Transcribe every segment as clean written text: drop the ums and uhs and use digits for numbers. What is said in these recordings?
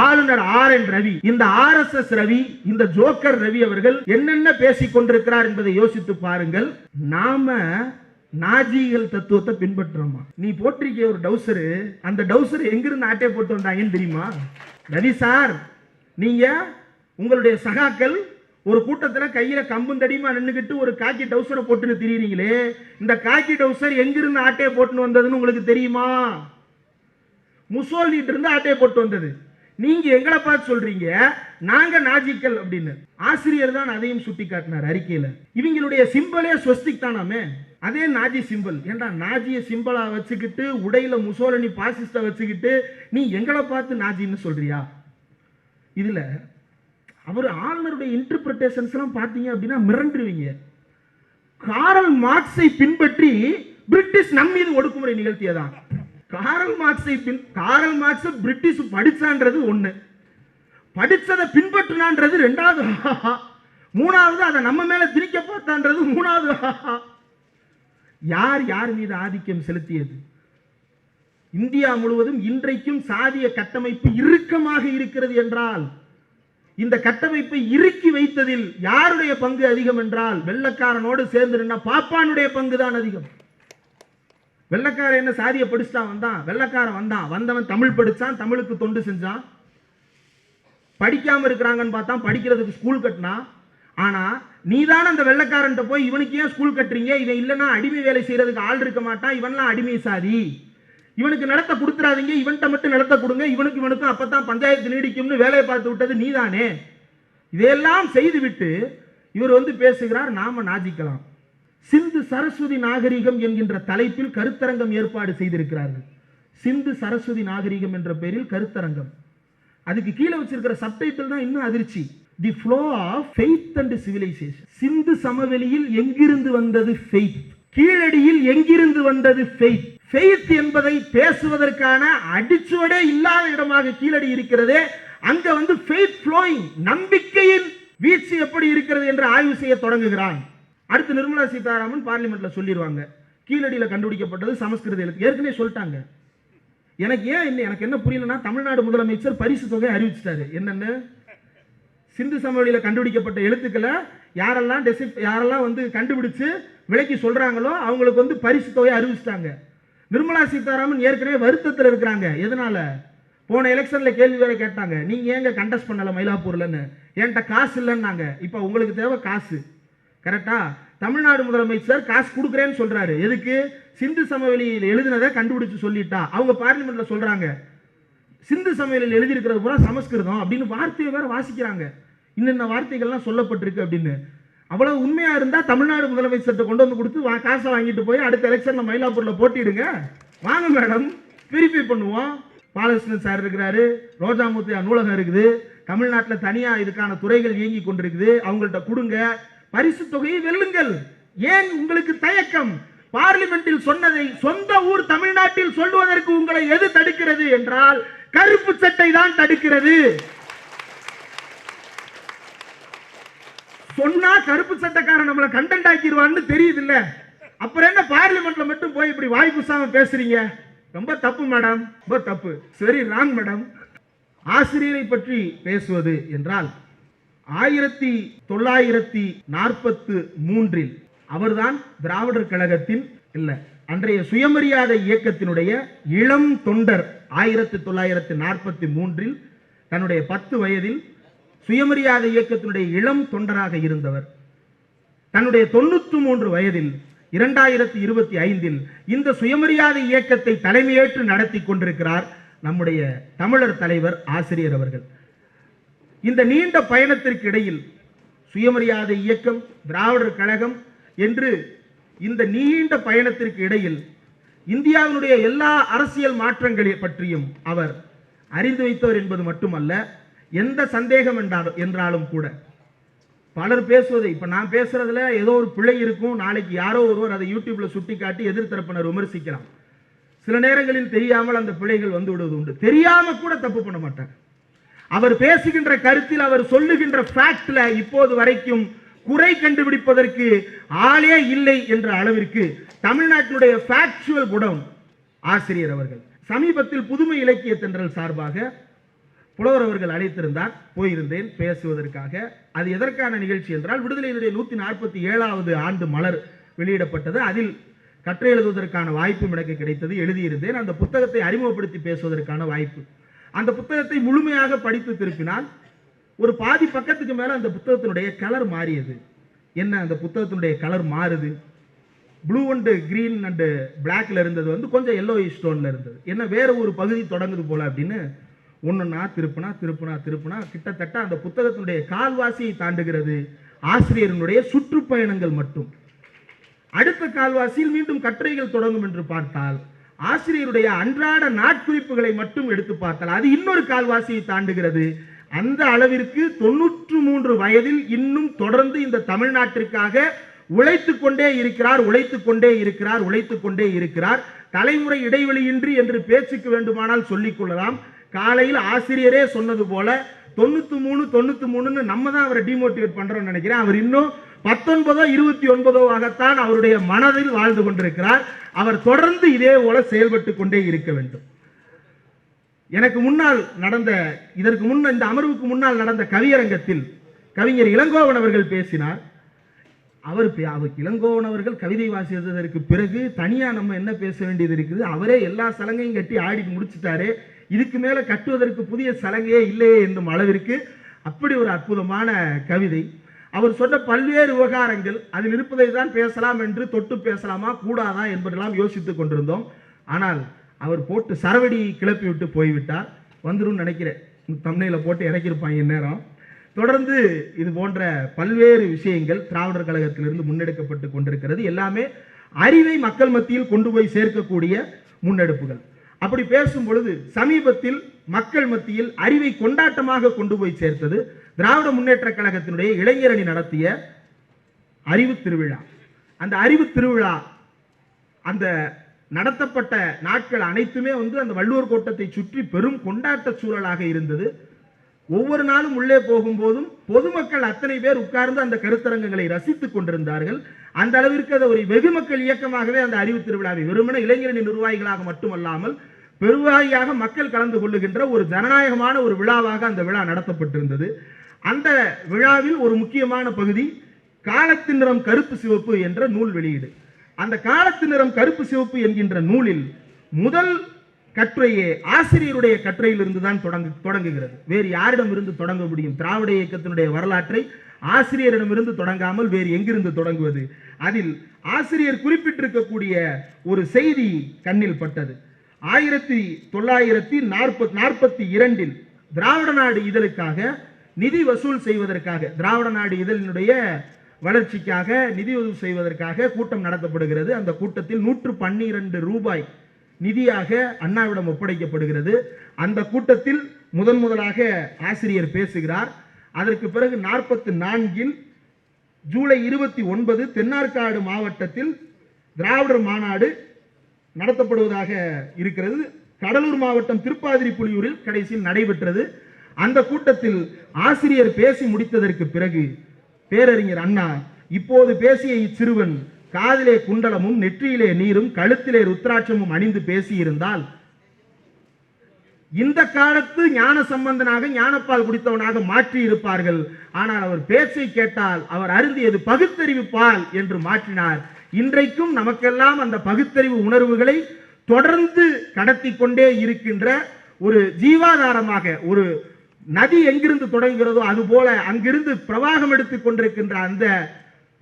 ஆளுநர் RN ரவி, இந்த RSS Ravi, இந்த ஜோக்கர் ரவி அவர்கள் என்னென்ன பேசிக் கொண்டிருக்கிறார் என்பதை யோசித்து பாருங்கள். நாம நாஜிகள் தத்துவத்தை பின்பற்றுறோமா? நீ போட்டிருக்க ஒரு டவுசரு, அந்த டவுசர் எங்கிருந்து ஆட்டை போட்டு வந்தாங்கன்னு தெரியுமா? ரவி சார், நீங்க உங்களுடைய சகாக்கள் ஒரு கூட்டத்தில் கையில கம்பும் தடியுமா நின்றுகிட்டு ஒரு காக்கி டவுசரை போட்டுன்னு திரியுறீங்களே, இந்த காக்கி டவுசர் எங்கிருந்து ஆட்டையை போட்டுன்னு வந்ததுன்னு உங்களுக்கு தெரியுமா? முசோலினிட்டு இருந்து ஆட்டையை போட்டு வந்தது. நீங்க எங்களை பார்த்து சொல்றீங்க நாங்க நாஜிக்கள் அப்படின்னு. ஆசிரியர் தான் அதையும் சுட்டி காட்டினார் அறிக்கையில. இவங்களுடைய சிம்பலே ஸ்வஸ்திக் தானாமே, அதே நாஜி சிம்பல். ஏண்டா நாஜிய சிம்பலா வச்சுக்கிட்டு உடையில முசோலினி பாசிஸ்ட வச்சுக்கிட்டு நீ எங்களை பார்த்து நாஜின்னு சொல்றியா? இதுல அவர் ஆளுநருடைய இன்டர்பிரேஷன்ஸ் எல்லாம் பார்த்தீங்க அப்படின்னா மிரண்டுருவீங்க. காரல் மார்க்ஸை பின்பற்றி பிரிட்டிஷ் நம் மீது ஒடுக்குமுறை நிகழ்த்தியதான். காரல் மார்க்ஸ் பிரிட்டிஷ் படிச்சான்றது ஒண்ணு, படிச்சதை பின்பற்றினான்றது ரெண்டாவது, மூணாவது அதை நம்ம மேல திணிக்க பார்த்தான்றது மூணாவது. யார் யார் மீது ஆதிக்கம் செலுத்தியது? இந்தியா முழுவதும் இன்றைக்கும் சாதிய கட்டமைப்பு இறுக்கமாக இருக்கிறது என்றால் இந்த கட்டமைப்பை இறுக்கி வைத்ததில் யாருடைய பங்கு அதிகம் என்றால் வெள்ளக்காரனோடு சேர்ந்து நின்னா பாப்பானுடைய பங்கு தான் அதிகம். வெள்ளக்காரன் என்ன சாதியை படிச்சுட்டான் வந்தான், வெள்ளக்காரன் வந்தவன் தமிழ் படிச்சான், தமிழுக்கு தொண்டு செஞ்சான். படிக்காம இருக்கிறாங்கன்னு பார்த்தா படிக்கிறதுக்கு ஸ்கூல் கட்டினா. ஆனா நீதான அந்த வெள்ளக்காரன் போய் இவனுக்கு ஏன் ஸ்கூல் கட்டுறீங்க, இவன் இல்லைன்னா அடிமை வேலை செய்யறதுக்கு ஆள் இருக்க மாட்டான், இவன்லாம் அடிமை சாதி, இவனுக்கு நிலத்தை கொடுத்துறாதீங்க, இவன்கிட்ட மட்டும் நிலத்தை கொடுங்க, இவனுக்கும் அப்பதான் பஞ்சாயத்து நீடிக்கும்னு வேலையை பார்த்து விட்டது நீதானே. இதையெல்லாம் செய்துவிட்டு இவர் பேசுகிறார் நாம நாஜிக்கலாம். சிந்து சரஸ்வதி நாகரிகம் என்கின்ற தலைப்பில் கருத்தரங்கம் ஏற்பாடு செய்திருக்கிறார்கள். சிந்து சரஸ்வதி நாகரிகம் என்ற பெயரில் கருத்தரங்கம். அதுக்கு கீழே வச்சிருக்கிற சப்டைட்டில் தான் இன்னும் அதிர்ச்சி. The flow of faith and civilisation. Sindhu சமவெளியில் எங்கிருந்து வந்தது ஃபெய்த், கீழடியில் எங்கிருந்து வந்தது ஃபெய்த். ஃபெய்த் என்பதை பேசுவதற்கான அடிச்சுவடே இல்லாத இடமாக கீழடி இருக்கிறதே, அங்க ஃபெய்த் ஃப்ளோயிங், நம்பிக்கையின் வீழ்ச்சி எப்படி இருக்கிறது என்று ஆய்வு செய்ய தொடங்குகிறான். அடுத்து நிர்மலா சீதாராமன் பார்லிமெண்ட்ல சொல்லிடுவாங்க கீழடியில கண்டுபிடிக்கப்பட்டது சமஸ்கிருத எழுத்து. ஏற்கனவே சொல்லிட்டாங்க. எனக்கு என்ன புரியலன்னா, தமிழ்நாடு முதலமைச்சர் பரிசு தொகை அறிவிச்சிட்டாரு. என்னன்னு, சிந்து சமவெளியில கண்டுபிடிக்கப்பட்ட எழுத்துக்களை யாரெல்லாம் கண்டுபிடிச்சு விலைக்கு சொல்றாங்களோ அவங்களுக்கு பரிசு தொகை அறிவிச்சிட்டாங்க. நிர்மலா சீதாராமன் ஏற்கனவே வருத்தத்தில் இருக்கிறாங்க. எதனால? போன எலெக்ஷன்ல கேள்வி வேற கேட்டாங்க, நீங்க ஏங்க கண்டஸ்ட் பண்ணல மயிலாப்பூர்லன்னு. என்கிட்ட காசு இல்லைன்னாங்க. இப்ப உங்களுக்கு தேவை காசு, கரெக்டா? தமிழ்நாடு முதலமைச்சர் காசு கொடுக்குறேன்னு சொல்றாரு. எதுக்கு? சிந்து சமவெளியில் எழுதினதை கண்டுபிடிச்சு சொல்லிட்டா. அவங்க பார்லிமெண்ட்ல சொல்றாங்க சிந்து சமவெளியில் எழுதியிருக்கிறது பூரா சமஸ்கிருதம் அப்படின்னு வார்த்தையை வேற வாசிக்கிறாங்க. இன்னென்ன வார்த்தைகள்லாம் சொல்லப்பட்டிருக்கு அப்படின்னு. அவ்வளவு உண்மையா இருந்தா தமிழ்நாடு முதலமைச்சர்கிட்ட கொண்டு வந்து கொடுத்து காசை வாங்கிட்டு போய் அடுத்த எலெக்ஷன்ல மயிலாப்பூர்ல போட்டிடுங்க, வாங்க மேடம், வெரிஃபை பண்ணுவோம். பாலகிருஷ்ணன் சார் இருக்கிறாரு, ரோஜாமூர்த்தியா நூலகம் இருக்குது, தமிழ்நாட்டில் தனியா இதுக்கான துறைகள் இயங்கி கொண்டிருக்குது, அவங்கள்ட்ட கொடுங்க, பரிசு தொகையை வெல்லுங்கள். ஏன் உங்களுக்கு தயக்கம்? பார்லிமெண்டில் சொன்னதை சொந்த ஊர் தமிழ்நாட்டில் சொல்வதற்கு உங்களை எது தடுக்கிறது என்றால் கருப்பு சட்டை தான் தடுக்கிறது. சொன்னா கருப்பு சட்டைக்காரன் நம்மளை கண்டென்ட் ஆக்கிடுவான்னு தெரியுது இல்ல, அப்புறம் என்ன பார்லிமெண்ட்ல மட்டும் போய் இப்படி வாய் குசாம பேசுறீங்க? ரொம்ப தப்பு மேடம், ரொம்ப தப்பு, சரி ராங் மேடம். ஆசிரியரை பற்றி பேசுவது என்றால் 1943 அவர்தான் திராவிடர் கழகத்தின் அன்றைய சுயமரியாதை இயக்கத்தினுடைய இளம் தொண்டர். 1943 தன்னுடைய 10 வயதில் சுயமரியாதை இயக்கத்தினுடைய இளம் தொண்டராக இருந்தவர். தன்னுடைய 93 வயதில் 2025 இந்த சுயமரியாதை இயக்கத்தை தலைமையேற்று நடத்தி கொண்டிருக்கிறார் நம்முடைய தமிழர் தலைவர் ஆசிரியர் அவர்கள். இந்த நீண்ட பயணத்திற்கு இடையில் சுயமரியாதை இயக்கம், திராவிடர் கழகம் என்று இந்த நீண்ட பயணத்திற்கு இடையில் இந்தியாவினுடைய எல்லா அரசியல் மாற்றங்களை பற்றியும் அவர் அறிந்து வைத்தவர் என்பது மட்டுமல்ல, எந்த சந்தேகம் என்றாலும் கூட பலர் பேசுவது, இப்ப நான் பேசுறதுல ஏதோ ஒரு பிழை இருக்கும், நாளைக்கு யாரோ ஒருவர் அதை யூடியூப்ல சுட்டி காட்டி எதிர்த்தரப்பினர் விமர்சிக்கலாம். சில நேரங்களில் தெரியாமல் அந்த பிழைகள் வந்து விடுவது உண்டு. தெரியாம கூட தப்பு பண்ண மாட்டார். அவர் பேசுகின்ற கருத்தில், அவர் சொல்லுகின்ற ஃபேக்ட்ல இப்போது வரைக்கும் குறை கண்டுபிடிப்பதற்கு ஆளே இல்லை என்ற அளவிற்கு தமிழ்நாட்டினுடைய ஃபேக்சுவல் குடவுன் ஆசிரியர் அவர்கள். சமீபத்தில் புதுமை இலக்கிய தென்றல் சார்பாக புலவர் அவர்கள் அழைத்திருந்தார், போயிருந்தேன் பேசுவதற்காக. அது எதற்கான நிகழ்ச்சி என்றால், விடுதலையினுடைய 147வது ஆண்டு மலர் வெளியிடப்பட்டது. அதில் கட்டுரை எழுதுவதற்கான வாய்ப்பும் எனக்கு கிடைத்தது, எழுதியிருந்தேன். அந்த புத்தகத்தை அறிமுகப்படுத்தி பேசுவதற்கான வாய்ப்பு. அந்த புத்தகத்தை முழுமையாக படித்து திருப்பினால் ஒரு பாதி பக்கத்துக்கு மேல அந்த புத்தகத்தினுடைய கலர் மாறியது. என்ன அந்த புத்தகத்தினுடைய கலர் மாறுது? ப்ளூ அண்ட் கிரீன் அண்ட் பிளாக்ல இருந்தது கொஞ்சம் yellowish டோன்ல இருந்தது. என்ன வேற ஒரு பகுதி தொடங்குது போல அப்படின்னு ஒன்னொன்னா திருப்புனா கிட்டத்தட்ட அந்த புத்தகத்தினுடைய கால்வாசியை தாண்டுகிறது ஆசிரியர்களுடைய சுற்றுப்பயணங்கள் மட்டும். அடுத்த கால்வாசியில் மீண்டும் கட்டுரைகள் தொடங்கும் என்று பார்த்தால் ஆசிரியருடைய அன்றாட நாட்குறிப்புகளை மட்டும் எடுத்து பார்த்தால் அது இன்னொரு கால்வாசியை தாண்டுகிறது. அந்த அளவிற்கு 93 வயதில் இன்னும் தொடர்ந்து இந்த தமிழ்நாட்டிற்காக உழைத்துக் கொண்டே இருக்கிறார். தலைமுறை இடைவெளியின்றி என்று பேச்சுக்கு வேண்டுமானால் சொல்லிக் கொள்ளலாம். காலையில் ஆசிரியரே சொன்னது போல 93 நம்ம தான் அவரை டிமோட்டிவேட் பண்றோம்னு நினைக்கிறேன். அவர் இன்னும் 19 29 அவருடைய மனதில் வாழ்ந்து கொண்டிருக்கிறார். அவர் தொடர்ந்து இதே போல செயல்பட்டு கொண்டே இருக்க வேண்டும். எனக்கு முன்னால் நடந்த இந்த அமர்வுக்கு முன்னால் நடந்த கவியரங்கத்தில் கவிஞர் இளங்கோவன் அவர்கள் பேசினார். இளங்கோவன் அவர்கள் கவிதை வாசித்ததற்கு பிறகு தனியா நம்ம என்ன பேச வேண்டியது இருக்குது? அவரே எல்லா சலங்கையும் கட்டி ஆடி முடிச்சுட்டாரு, இதுக்கு மேல கட்டுவதற்கு புதிய சலங்கையே இல்லையே என்னும் அளவிற்கு அப்படி ஒரு அற்புதமான கவிதை. அவர் சொன்ன பல்வேறு விவகாரங்கள் அதில் இருப்பதை தான் பேசலாம் என்று தொட்டு பேசலாமா கூடாதா என்பதெல்லாம் யோசித்துக் கொண்டிருந்தோம். ஆனால் அவர் போட்டு சரவடி கிளப்பி விட்டு போய்விட்டார். வந்துடும் நினைக்கிறேன், தம்னையில போட்டு இறக்கியிருப்பாங்க நேரம். தொடர்ந்து இது போன்ற பல்வேறு விஷயங்கள் திராவிடர் கழகத்திலிருந்து முன்னெடுக்கப்பட்டு கொண்டிருக்கிறது. எல்லாமே அறிவை மக்கள் மத்தியில் கொண்டு போய் சேர்க்கக்கூடிய முன்னெடுப்புகள். அப்படி பேசும் பொழுது சமீபத்தில் மக்கள் மத்தியில் அறிவை கொண்டாட்டமாக கொண்டு போய் சேர்த்தது திராவிட முன்னேற்ற கழகத்தினுடைய இளைஞரணி நடத்திய அறிவு திருவிழா. அந்த அறிவு திருவிழா அந்த நடத்தப்பட்ட நாட்கள் அனைத்துமே அந்த வள்ளுவர் கோட்டத்தை சுற்றி பெரும் கொண்டாட்ட சூழலாக இருந்தது. ஒவ்வொரு நாளும் உள்ளே போகும்போதும் பொதுமக்கள் அத்தனை பேர் உட்கார்ந்து அந்த கருத்தரங்கங்களை ரசித்துக் கொண்டிருந்தார்கள். அந்த அளவிற்கு அது ஒரு வெகுமக்கள் இயக்கமாகவே அந்த அறிவு திருவிழாவை வெறுமனே இளைஞரணி நிர்வாகிகளாக மட்டுமல்லாமல் பெருவாரியாக மக்கள் கலந்து கொள்ளுகின்ற ஒரு ஜனநாயகமான ஒரு விழாவாக அந்த விழா நடத்தப்பட்டிருந்தது. அந்த விழாவில் ஒரு முக்கியமான பகுதி காலத்தின் நிறம் கருப்பு சிவப்பு என்ற நூல் வெளியீடு. அந்த காலத்தின் நிறம் கருப்பு சிவப்பு என்கின்ற நூலில் முதல் கட்டுரையே ஆசிரியருடைய கட்டுரையிலிருந்து தான் தொடங்குகிறது. வேறு யாரிடம் இருந்து தொடங்க முடியும்? திராவிட இயக்கத்தினுடைய வரலாற்றை ஆசிரியரிடமிருந்து தொடங்காமல் வேறு எங்கிருந்து தொடங்குவது? அதில் ஆசிரியர் குறிப்பிட்டிருக்கக்கூடிய ஒரு செய்தி கண்ணில் பட்டது. 1942 திராவிட நாடு இதழுக்காக நிதி வசூல் செய்வதற்காக, திராவிட நாடு இதழினுடைய வளர்ச்சிக்காக நிதி வசூல் செய்வதற்காக கூட்டம் நடத்தப்படுகிறது. அந்த கூட்டத்தில் 112 ரூபாய் நிதியாக அண்ணாவிடம் ஒப்படைக்கப்படுகிறது. அந்த கூட்டத்தில் முதலாக ஆசிரியர் பேசுகிறார். அதற்கு பிறகு 44 ஜூலை 29 தென்னார்காடு மாவட்டத்தில் திராவிடர் மாநாடு நடத்தப்படுவதாக இருக்கிறது. கடலூர் மாவட்டம் திருப்பாதிரி புலியூரில் கடைசியில் நடைபெற்றது. அந்த கூட்டத்தில் ஆசிரியர் பேசி முடித்ததற்கு பிறகு பேரறிஞர் அண்ணா, இப்போது பேசிய இச்சிறுவன் காதிலே குண்டலமும் நெற்றியிலே நீரும் கழுத்திலே ருத்ராட்சமும் அணிந்து பேசியிருந்தால் இந்த காலத்து ஞான சம்பந்தனாக ஞானப்பால் குடித்தவனாக மாற்றி இருப்பார்கள். ஆனால் அவர் பேச்சை கேட்டால் அவர் அருந்தியது பகுத்தறிவு பால் என்று மாற்றினார். இன்றைக்கும் நமக்கெல்லாம் அந்த பகுத்தறிவு உணர்வுகளை தொடர்ந்து கடத்தி கொண்டே இருக்கின்ற ஒரு ஜீவாதாரமாக, ஒரு நதி எங்கிருந்து தொடங்குகிறதோ அதுபோல அங்கிருந்து பிரவாகம் எடுத்துக் கொண்டிருக்கின்ற அந்த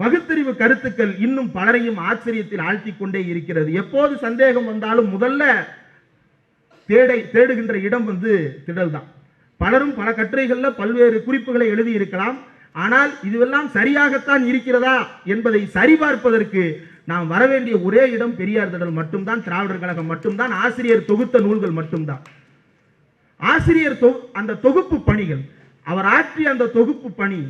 பகுத்தறிவு கருத்துக்கள் இன்னும் பலரையும் ஆச்சரியத்தில் ஆழ்த்தி கொண்டே இருக்கிறது. எப்போது சந்தேகம் வந்தாலும் முதல்ல தேடுகின்ற இடம் திடல் தான். பலரும் பல கட்டுரைகள்ல பல்வேறு குறிப்புகளை எழுதி இருக்கலாம். ஆனால் இதுவெல்லாம் சரியாகத்தான் இருக்கிறதா என்பதை சரிபார்ப்பதற்கு நாம் வரவேண்டிய ஒரே இடம் பெரியார் திடல் மட்டும்தான், திராவிடர் கழகம் மட்டும்தான், ஆசிரியர் தொகுத்த நூல்கள் மட்டும்தான். ஆசிரியர் அந்த தொகுப்பு பணிகள், அவர் ஆற்றிய அந்த தொகுப்பு பணி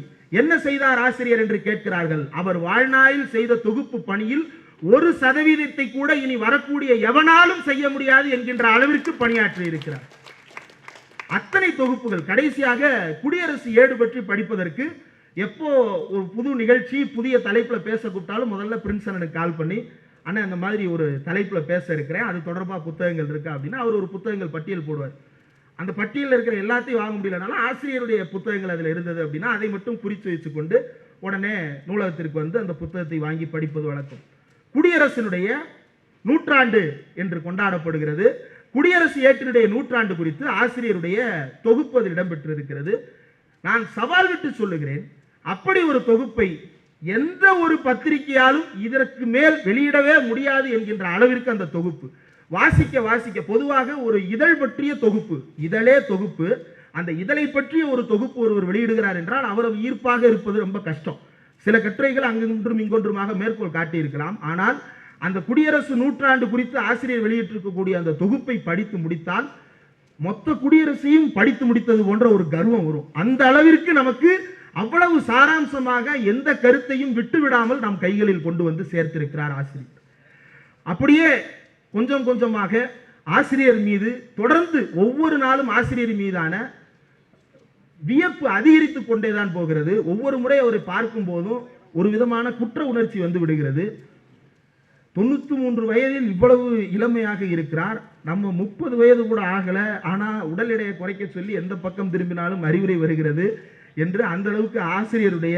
என்ன செய்தார் ஆசிரியர் என்று கேட்கிறார்கள். அவர் வாழ்நாளில் செய்த தொகுப்பு பணியில் 1% கூட இனி வரக்கூடிய எவனாலும் செய்ய முடியாது என்கின்ற அளவிற்கு பணியாற்றி இருக்கிறார். அத்தனை தொகுப்புகள். கடைசியாக குடியரசு ஏடு பற்றி படிப்பதற்கு எப்போ ஒரு புது நிகழ்ச்சி புதிய தலைப்புல பேச கூப்பிட்டாலும் முதல்ல பிரின்ஸ் அண்ணனுக்கு கால் பண்ணி, அண்ணன் இந்த மாதிரி ஒரு தலைப்புல பேச இருக்கிறேன், அது தொடர்பாக புத்தகங்கள் இருக்கா அப்படின்னா அவர் ஒரு புத்தகங்கள் பட்டியல் போடுவார். அந்த பட்டியலில் இருக்கிற எல்லாத்தையும் வாங்க முடியலனாலும் ஆசிரியருடைய புத்தகங்கள் அதில் இருந்தது அப்படின்னா அதை மட்டும் குறித்து வச்சுக்கொண்டு உடனே நூலகத்திற்கு வந்து அந்த புத்தகத்தை வாங்கி படிப்பது வழக்கம். குடியரசினுடைய நூற்றாண்டு என்று கொண்டாடப்படுகிறது. குடியரசு ஏற்றினுடைய நூற்றாண்டு குறித்து ஆசிரியருடைய தொகுப்பு அதில் இடம்பெற்றிருக்கிறது. நான் சவால் விட்டு சொல்லுகிறேன், அப்படி ஒரு தொகுப்பை எந்த ஒரு பத்திரிகையாலும் இதற்கு மேல் வெளியிடவே முடியாது என்கின்ற அளவிற்கு அந்த தொகுப்பு வாசிக்க வாசிக்க, பொதுவாக ஒரு இதழ் பற்றிய தொகுப்பு, இதழே தொகுப்பு, அந்த இதழை பற்றிய ஒரு தொகுப்பு ஒருவர் வெளியிடுகிறார் என்றால் அவரது ஈர்ப்பாக இருப்பது ரொம்ப கஷ்டம். சில கட்டுரைகள் அங்கொன்றும் இங்கொன்றுமாக மேற்கோள் காட்டியிருக்கலாம். ஆனால் அந்த குடியரசு நூற்றாண்டு குறித்து ஆசிரியர் வெளியிட்டிருக்கக்கூடிய அந்த தொகுப்பை படித்து முடித்தால் மொத்த குடியரசையும் படித்து முடித்தது போன்ற ஒரு கர்வம் வரும். அந்த அளவிற்கு நமக்கு அவ்வளவு சாராம்சமாக எந்த கருத்தையும் விட்டுவிடாமல் நம் கைகளில் கொண்டு வந்து சேர்த்திருக்கிறார் ஆசிரியர். அப்படியே கொஞ்சம் கொஞ்சமாக ஆசிரியர் மீது தொடர்ந்து ஒவ்வொரு நாளும் ஆசிரியர் மீதான வியப்பு அதிகரித்துக் கொண்டேதான் போகிறது. ஒவ்வொரு முறை அவரை பார்க்கும் போதும் ஒரு விதமான குற்ற உணர்ச்சி வந்து விடுகிறது. 93 வயதில் இவ்வளவு இளமையாக இருக்கிறார். நம்ம 30 வயது கூட ஆகல, ஆனா உடல் எடையை குறைக்க சொல்லி எந்த பக்கம் திரும்பினாலும் அறிவுரை வருகிறது என்று அந்த அளவுக்கு ஆசிரியருடைய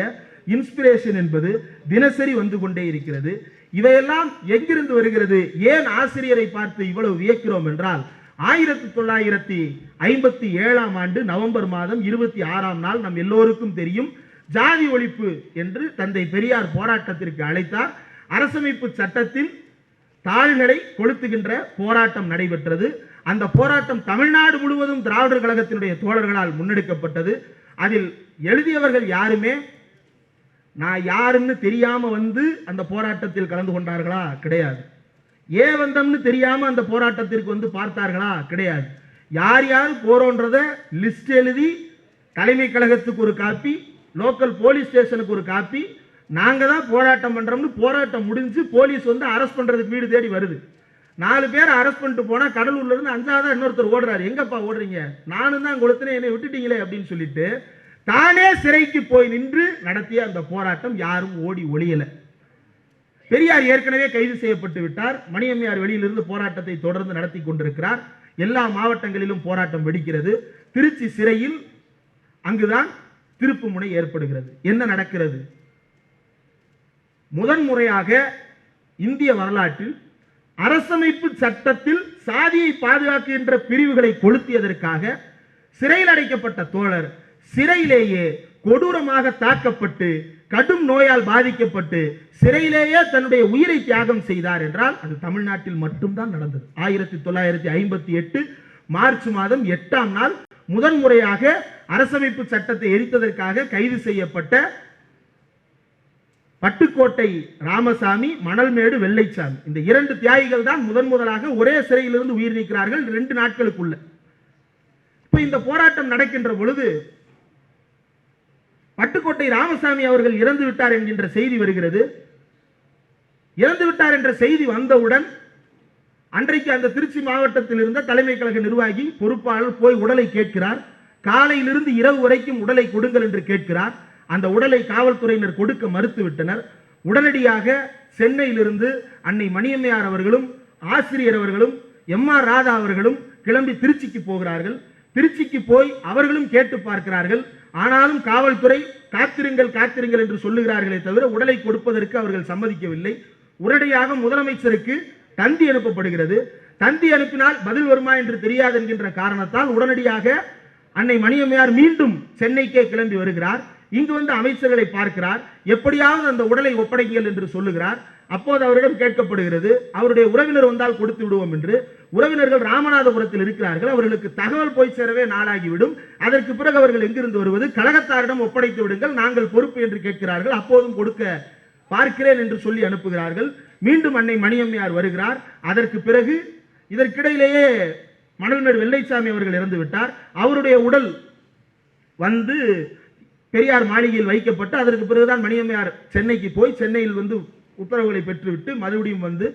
இன்ஸ்பிரேஷன் என்பது தினசரி வந்து கொண்டே இருக்கிறது. இவையெல்லாம் எங்கிருந்து வருகிறது? ஏன் ஆசிரியரை பார்த்து இவ்வளவு வியக்கிறோம் என்றால் 1957ஆம் ஆண்டு நவம்பர் மாதம் 26ஆம் நாள் நம் எல்லோருக்கும் தெரியும், ஜாதி ஒழிப்பு என்று தந்தை பெரியார் போராட்டத்திற்கு அழைத்தார். அரசமைப்பு சட்டத்தில் தாள்களை கொளுத்துகின்ற போராட்டம் நடைபெற்றது. அந்த போராட்டம் தமிழ்நாடு முழுவதும் திராவிடர் கழகத்தினுடைய தோழர்களால் முன்னெடுக்கப்பட்டது. அதில் எழுதியவர்கள் யாருமே நான் யாருன்னு தெரியாம வந்து அந்த போராட்டத்தில் கலந்து கொண்டார்களா? கிடையாது. ஏன் வந்தோம்னு தெரியாம அந்த போராட்டத்திற்கு வந்து பார்த்தார்களா? கிடையாது. யார் யார் போறோன்றத லிஸ்ட் எழுதி தலைமை கழகத்துக்கு ஒரு காப்பி, லோக்கல் போலீஸ் ஸ்டேஷனுக்கு ஒரு காப்பி, நாங்க தான் போராட்டம் பண்றோம்னு போராட்டம் முடிஞ்சு போலீஸ் வந்து அரெஸ்ட் பண்றதுக்கு வீடு தேடி வருது. 4 பேர் அரெஸ்ட் பண்ணிட்டு போனா கடலூர்ல இருந்து 5ஆவதா இன்னொருத்தர் ஓடுறாரு. எங்கப்பா ஓடுறீங்க? நானும் தான் கொளுத்தினேன், என்னை விட்டுட்டீங்களே அப்படின்னு சொல்லிட்டு தானே சிறைக்கு போய் நின்று நடத்திய அந்த போராட்டம் யாரும் ஓடி ஒளியல. பெரியார் ஏற்கனவே கைது செய்யப்பட்டு விட்டார். மணியம்மையார் வெளியிலிருந்து போராட்டத்தை தொடர்ந்து நடத்தி கொண்டிருக்கிறார். எல்லா மாவட்டங்களிலும் போராட்டம் வெடிக்கிறது. திருச்சி சிறையில் அங்குதான் திருப்பு முனை ஏற்படுகிறது. என்ன நடக்கிறது? முதன்முறையாக இந்திய வரலாற்றில் அரசமைப்பு சட்டத்தில் சாதியை பாதுகாக்கின்ற பிரிவுகளை கொளுத்தியதற்காக சிறையில் அடைக்கப்பட்ட தோழர் சிறையிலேயே கொடூரமாக தாக்கப்பட்டு கடும் நோயால் பாதிக்கப்பட்டு சிறையிலேயே தன்னுடைய உயிரை தியாகம் செய்தார் என்றால் அது தமிழ்நாட்டில் மட்டும்தான் நடந்தது. 1958 மார்ச் மாதம் 8ஆம் நாள் முதன்முறையாக அரசமைப்பு சட்டத்தை எரித்ததற்காக கைது செய்யப்பட்ட பட்டுக்கோட்டை ராமசாமி, மணல்மேடு வெள்ளைச்சாமி, இந்த 2 தியாகிகள் தான் முதலாக ஒரே சிறையிலிருந்து உயிர் நீக்கிறார்கள் 2 நாட்களுக்குள்ள. இப்ப இந்த போராட்டம் நடக்கின்ற பொழுது பட்டுக்கோட்டை ராமசாமி அவர்கள் இறந்து விட்டார் என்கின்ற செய்தி வருகிறது. இறந்து விட்டார் என்ற செய்தி வந்தவுடன் அன்றைக்கு அந்த திருச்சி மாவட்டத்தில் இருந்த தலைமை கழக நிர்வாகி பொறுப்பாளர் போய் உடலை கேட்கிறார். காலையிலிருந்து இரவு வரைக்கும் உடலை கொடுங்கள் என்று கேட்கிறார். அந்த உடலை காவல்துறையினர் கொடுக்க மறுத்துவிட்டனர். உடனடியாக சென்னையிலிருந்து அன்னை மணியம்மையார் அவர்களும் ஆசிரியர் அவர்களும் எம்.ஆர். ராதா அவர்களும் கிளம்பி திருச்சிக்கு போகிறார்கள். திருச்சிக்கு போய் அவர்களும் கேட்டு பார்க்கிறார்கள். ஆனாலும் காவல்துறை காத்திருங்கள் காத்திருங்கள் என்று சொல்லுகிறார்களே தவிர உடலை கொடுப்பதற்கு அவர்கள் சம்மதிக்கவில்லை. உடனடியாக முதலமைச்சருக்கு தந்தி அனுப்பப்படுகிறது. தந்தி அனுப்பினால் பதில் வருமா என்று தெரியாது என்கின்ற காரணத்தால் உடனடியாக அன்னை மணியம்மையார் மீண்டும் சென்னைக்கே கிளம்பி வருகிறார். இங்கு வந்து அமைச்சர்களை பார்க்கிறார். எப்படியாவது அந்த உடலை ஒப்படைங்கள் என்று சொல்லுகிறார். அப்போது அவரிடம் கேட்கப்படுகிறது, அவருடைய உறவினர் வந்தால் கொடுத்து விடுவோம் என்று. உறவினர்கள் ராமநாதபுரத்தில் இருக்கிறார்கள். அவர்களுக்கு தகவல் போய் சேரவே நாளாகிவிடும். அதற்கு பிறகு அவர்கள் எங்கிருந்து வருவது? கழகத்தாரிடம் ஒப்படைத்து விடுங்கள், நாங்கள் பொறுப்பு என்று கேட்கிறார்கள். அப்போதும் கொடுக்க பார்க்கிறேன் என்று சொல்லி அனுப்புகிறார்கள். மீண்டும் அன்னை மணியம்மையார் வருகிறார். அதற்கு பிறகு இதற்கிடையிலேயே மணல்மேடு வெள்ளைச்சாமி அவர்கள் இறந்து விட்டார். அவருடைய உடல் வந்து பெரியார் மாளிகையில் வைக்கப்பட்டு அதற்கு பிறகுதான் மணியம்மையார் சென்னைக்கு போய் சென்னையில் வந்து உத்தரவுகளை பெற்றுவிட்டு மறுபடியும் வந்து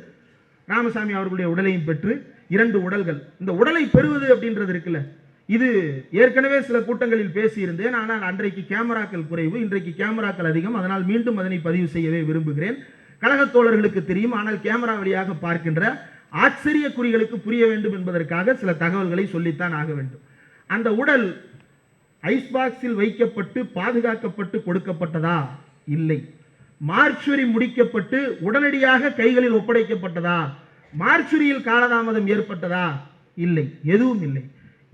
ராமசாமி அவர்களுடைய உடலையும் பெற்று 2 உடல்கள். இந்த உடலை பெறுவது அப்படின்றது இருக்குல்ல, இது ஏற்கனவே சில கூட்டங்களில் பேசியிருந்தேன். ஆனால் அன்றைக்கு கேமராக்கள் குறைவு, இன்றைக்கு கேமராக்கள் அதிகம். அதனால் மீண்டும் அதனை பதிவு செய்யவே விரும்புகிறேன். கழகத் தோழர்களுக்கு தெரியும், ஆனால் கேமரா வழியாக பார்க்கின்ற ஆச்சரிய குறிகளுக்கு புரிய வேண்டும் என்பதற்காக சில தகவல்களை சொல்லித்தான் ஆக வேண்டும். அந்த உடல் ஐஸ் பாக்ஸில் வைக்கப்பட்டு பாதுகாக்கப்பட்டு கொடுக்கப்பட்டதா? இல்லை. மார்ச்சுரி முடிக்கப்பட்டு உடனடியாக கைகளில் ஒப்படைக்கப்பட்டதா? மார்ச்சுரியில் காலதாமதம் ஏற்பட்டதா? இல்லை, எதுவும் இல்லை.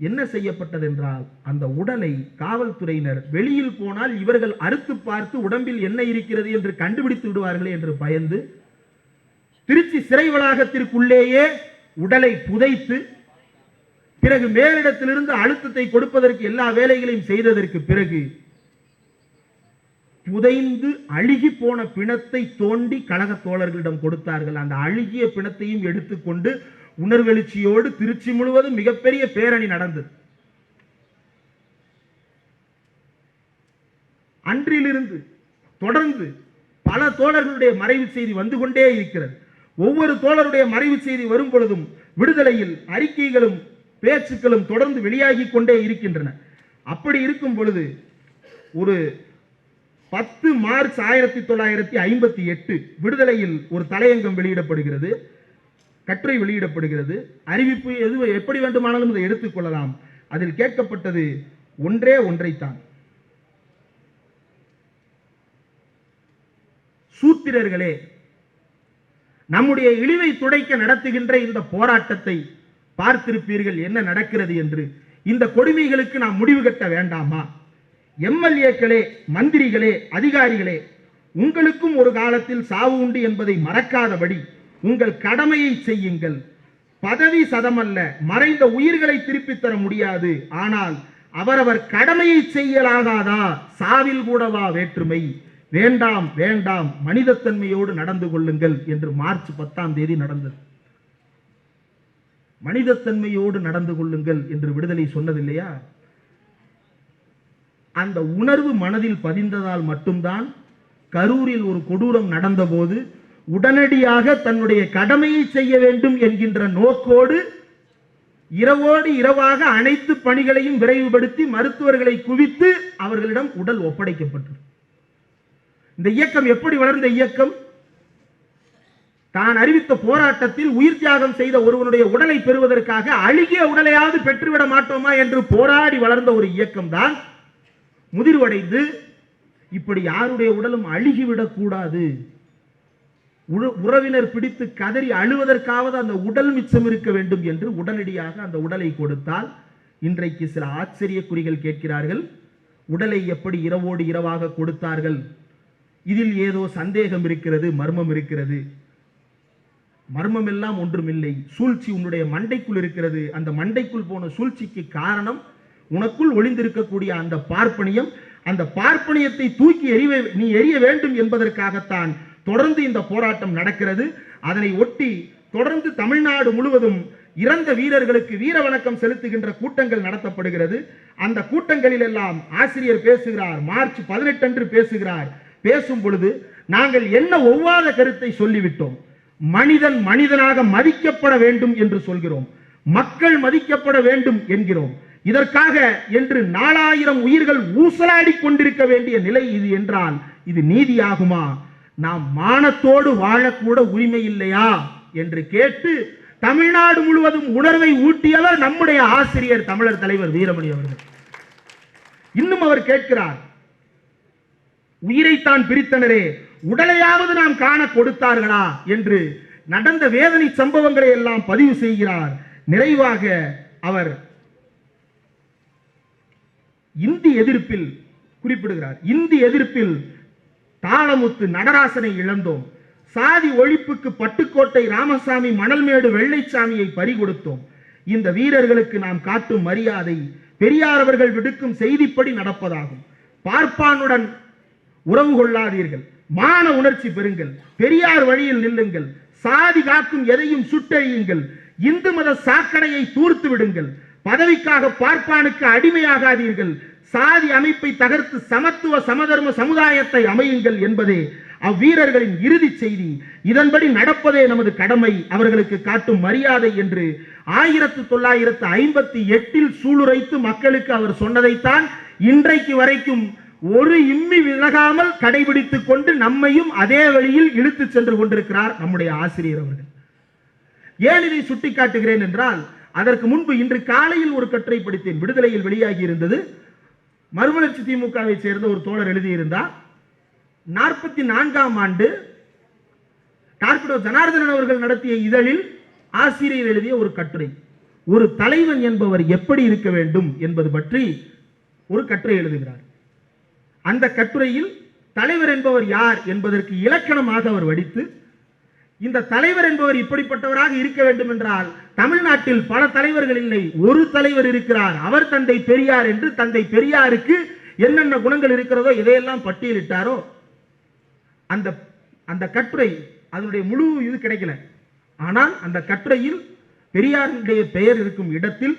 என்ன செய்யப்பட்டது என்றால், அந்த உடலை காவல்துறையினர் வெளியில் போனால் இவர்கள் அறுத்து பார்த்து உடம்பில் என்ன இருக்கிறது என்று கண்டுபிடித்து விடுவார்களே என்று பயந்து திருச்சி சிறை வளாகத்திற்குள்ளேயே உடலை புதைத்து, பிறகு மேலிடத்திலிருந்து அழுத்தத்தை கொடுப்பதற்கு எல்லா வேலைகளையும் செய்ததற்கு பிறகு புதைந்து அழுகி போன பிணத்தை தோண்டி கழக தோழர்களிடம் கொடுத்தார்கள். அந்த அழுகிய பிணத்தையும் எடுத்துக்கொண்டு உணர்வெழுச்சியோடு திருச்சி முழுவதும் மிகப்பெரிய பேரணி நடந்தது. அன்றிலிருந்து தொடர்ந்து பல தோழர்களுடைய மறைவு செய்தி வந்து கொண்டே இருக்கிறது. ஒவ்வொரு தோழருடைய மறைவு செய்தி வரும் பொழுதும் விடுதலையில் அறிக்கைகளும் பேச்சுக்களும் தொடர்ந்து வெளியாகி கொண்டே இருக்கின்றன. அப்படி இருக்கும் பொழுது ஒரு 10 மார்ச் 1958 விடுதலையில் ஒரு தலையங்கம் வெளியிடப்படுகிறது, கட்டுரை வெளியிடப்படுகிறது. அறிவிப்பு எப்படி வேண்டுமானாலும் இதை எடுத்துக்கொள்ளலாம். அதில் கேட்கப்பட்டது ஒன்றே ஒன்றைத்தான். சூத்திரர்களே, நம்முடைய இழிவை துடைக்க நடத்துகின்ற இந்த போராட்டத்தை பார்த்திருப்பீர்கள் என்ன நடக்கிறது என்று. இந்த கொடுமைகளுக்கு நாம் முடிவு கட்ட வேண்டாமா? எம்எல்ஏக்களே, மந்திரிகளே, அதிகாரிகளே, உங்களுக்கும் ஒரு காலத்தில் சாவு உண்டு என்பதை மறக்காதபடி உங்கள் கடமையை செய்யுங்கள். பதவி சதமல்ல, மறைந்த உயிர்களை திருப்பி தர முடியாது. ஆனால் அவரவர் கடமையை செய்யலாகாதா? சாவில் கூடவா வேற்றுமை? வேண்டாம் வேண்டாம், மனிதத்தன்மையோடு நடந்து கொள்ளுங்கள் என்று மார்ச் 10ஆம் தேதி நடந்தது. மனிதத்தன்மையோடு நடந்து கொள்ளுங்கள் என்று விடுதலை சொன்னதில்லையா? அந்த உணர்வு மனதில் பதிந்ததால் மட்டும்தான் கரூரில் ஒரு கொடூரம் நடந்தபோது உடனடியாக தன்னுடைய கடமையை செய்ய வேண்டும் என்கின்ற நோக்கோடு இரவோடு இரவாக அனைத்து பணிகளையும் விரைவுபடுத்தி மருத்துவர்களை குவித்து அவர்களிடம் உடல் ஒப்படைக்கப்பட்டது. இந்த இயக்கம் எப்படி வளர்ந்த இயக்கம்? தான் அறிவித்த போராட்டத்தில் உயிர் தியாகம் செய்த ஒருவனுடைய உடலை பெறுவதற்காக அழுகிய உடலையாவது பெற்றுவிட மாட்டோமா என்று போராடி வளர்ந்த ஒரு இயக்கம் தான் முதிர்வடைந்து இப்படி யாருடைய உடலும் அழுகிவிடக் கூடாது, உறவினர் பிடித்து கதறி அழுவதற்காவது அந்த உடல் மிச்சம் இருக்க வேண்டும் என்று உடனடியாக அந்த உடலை கொடுத்தால் இன்றைக்கு சில ஆச்சரியக்குறிகள் கேட்கிறார்கள். உடலை எப்படி இரவோடு இரவாக கொடுத்தார்கள்? இதில் ஏதோ சந்தேகம் இருக்கிறது, மர்மம் இருக்கிறது. மர்மம் எல்லாம் ஒன்றுமில்லை, சூழ்ச்சி உன்னுடைய மண்டைக்குள் இருக்கிறது. அந்த மண்டைக்குள் போன சூழ்ச்சிக்கு காரணம் உனக்குள் ஒளிந்திருக்கக்கூடிய அந்த பார்ப்பனியம். அந்த பார்ப்பனியத்தை தூக்கி நீ எரிய வேண்டும் என்பதற்காகத்தான் தொடர்ந்து இந்த போராட்டம் நடக்கிறது. அதனை ஒட்டி தொடர்ந்து தமிழ்நாடு முழுவதும் இறந்த வீரர்களுக்கு வீர வணக்கம் செலுத்துகின்ற கூட்டங்கள் நடத்தப்படுகிறது. அந்த கூட்டங்களில் எல்லாம் ஆசிரியர் பேசுகிறார், மார்ச் 18 அன்று பேசுகிறார். பேசும் பொழுது நாங்கள் என்ன ஒவ்வாத கருத்தை சொல்லிவிட்டோம். மனிதன் மனிதனாக மதிக்கப்பட வேண்டும் என்று சொல்கிறோம், மக்கள் மதிக்கப்பட வேண்டும் என்கிறோம். இதற்காக என்று 4000 உயிர்கள் ஊசலாடி கொண்டிருக்க வேண்டிய நிலை இது என்றால் இது நீதியாகுமா? நாம் மானத்தோடு வாழக்கூட உரிமை இல்லையா என்று கேட்டு தமிழ்நாடு முழுவதும் உணர்வை ஊட்டியவர் நம்முடைய ஆசிரியர் தமிழர் தலைவர் வீரமணி அவர்கள். இன்னும் அவர் கேட்கிறார், உயிரைத்தான் பிரித்தனரே, உடலையாவது நாம் காண கொடுத்தார்களா என்று நடந்த வேதனை சம்பவங்களை எல்லாம் பதிவு செய்கிறார். நிறைவாக அவர் இந்தி எதிர்ப்பில் குறிப்பிடுகிறார். இந்தி எதிர்ப்பில் தாளமுத்து நடராசனை இழந்தோம், சாதி ஒழிப்புக்கு பட்டுக்கோட்டை ராமசாமி மணல்மேடு வெள்ளைச்சாமியை பறிகொடுத்தோம். இந்த வீரர்களுக்கு நாம் காட்டும் மரியாதை பெரியார் அவர்கள் விடுக்கும் செய்திப்படி நடப்பதாகும். பார்ப்பானுடன் உறவு கொள்ளாதீர்கள், மான உணர்ச்சி பெறுங்கள், பெரியார் வழியில் நில்லுங்கள், சாதி காக்கும் எதையும் சுட்டெறியுங்கள், இந்து மத சாக்கடையை தூர்த்து விடுங்கள், பதவிக்காக பார்ப்பானுக்கு அடிமையாகாதீர்கள், சாதி அமைப்பை தகர்த்து சமத்துவ சமதர்ம சமுதாயத்தை அமையுங்கள் என்பதே அவ்வீரர்களின் இறுதி செய்தி. இதன்படி நடப்பதே நமது கடமை, அவர்களுக்கு காட்டும் மரியாதை என்று 1958 சூளுரைத்து மக்களுக்கு அவர் சொன்னதைத்தான் இன்றைக்கு வரைக்கும் ஒரு இம்மி விலகாமல் கடைபிடித்துக் கொண்டு நம்மையும் அதே வழியில் இழுத்து சென்று கொண்டிருக்கிறார் நம்முடைய ஆசிரியர் அவர்கள். ஏன் இதை சுட்டிக்காட்டுகிறேன் என்றால், அதற்கு முன்பு இன்று காலையில் ஒரு கட்டுரை படித்தேன், விடுதலையில் வெளியாகி இருந்தது. மறுமலர்ச்சி திமுகவை சேர்ந்த ஒரு தோழர் எழுதியிருந்தார். 44ஆம் ஆண்டு டார்பிடோ ஜனார்தனன் அவர்கள் நடத்திய இதழில் ஆசிரியர் எழுதிய ஒரு கட்டுரை, ஒரு தலைவன் என்பவர் எப்படி இருக்க வேண்டும் என்பது பற்றி ஒரு கட்டுரை எழுதுகிறார். அந்த கட்டுரையில் தலைவர் என்பவர் யார் என்பதற்கு இலக்கணமாக அவர் வடித்து, இந்த தலைவர் என்பவர் இப்படிப்பட்டவராக இருக்க வேண்டும் என்றால் தமிழ்நாட்டில் பல தலைவர்கள் இல்லை, ஒரு தலைவர் இருக்கிறார், அவர் தந்தை பெரியார் என்று தந்தை பெரியாருக்கு என்னென்ன குணங்கள் இருக்கிறதோ இதையெல்லாம் பட்டியலிட்டாரோ. அந்த கட்டுரை அதனுடைய முழு இது கிடைக்கல. ஆனால் அந்த கட்டுரையில் பெரியாருடைய பெயர் இருக்கும் இடத்தில்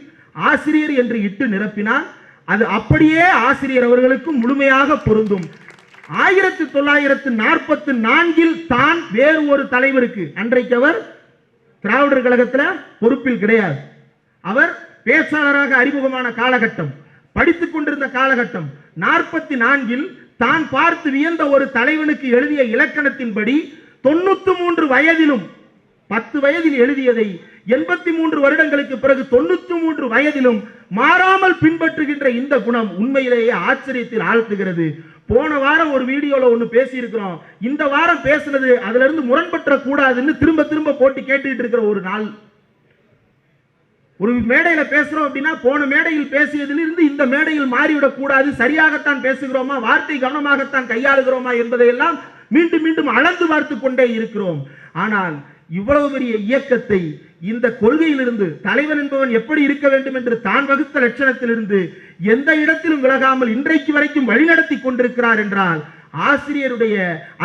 ஆசிரியர் என்று இட்டு நிரப்பினால் அது அப்படியே ஆசிரியர் அவர்களுக்கும் முழுமையாக பொருந்தும். 1944 தான் வேறு ஒரு தலைவருக்கு, அன்றைக்கு அவர் திராவிடர் கழகத்தில் பொறுப்பில் கிடையாது, அவர் பேச்சாளராக அறிமுகமான காலகட்டம், படித்துக் கொண்டிருந்த காலகட்டம். 44 தான் பார்த்து வியந்த ஒரு தலைவனுக்கு எழுதிய இலக்கணத்தின்படி 93 வயதிலும் 10 வயதில் எழுதியதை 83 வருடங்களுக்கு பிறகு 93 வயதிலும் மாறாமல் பின்பற்றுகின்ற இந்த குணம் உண்மையிலேயே ஆச்சரியத்தில் ஆழ்த்துகிறது. போன வாரம் ஒரு வீடியோல ஒன்னு பேசி இருக்கிறோம், இந்த வாரம் பேசுனது அதுல இருந்து முரண்பற்ற கூடாதுன்னு திரும்ப திரும்ப போட்டு கேட்டுட்டு இருக்கிற ஒரு நாள். ஒரு மேடையில பேசுறோம் அப்படின்னா போன மேடையில் பேசியதிலிருந்து இந்த மேடையில் மாறிவிடக் கூடாது, சரியாகத்தான் பேசுகிறோமா, வார்த்தை கவனமாகத்தான் கையாளுகிறோமா என்பதையெல்லாம் மீண்டும் மீண்டும் அளந்து பார்த்து கொண்டே இருக்கிறோம். ஆனால் இவ்வளவு பெரிய இயக்கத்தை இந்த கொள்கையிலிருந்து தலைவன் என்பவன் எப்படி இருக்க வேண்டும் என்று தான் வகுத்த லட்சணத்திலிருந்து எந்த இடத்திலும் விலகாமல் இன்றைக்கு வரைக்கும் வழிநடத்தி கொண்டிருக்கிறார் என்றால் ஆசிரியருடைய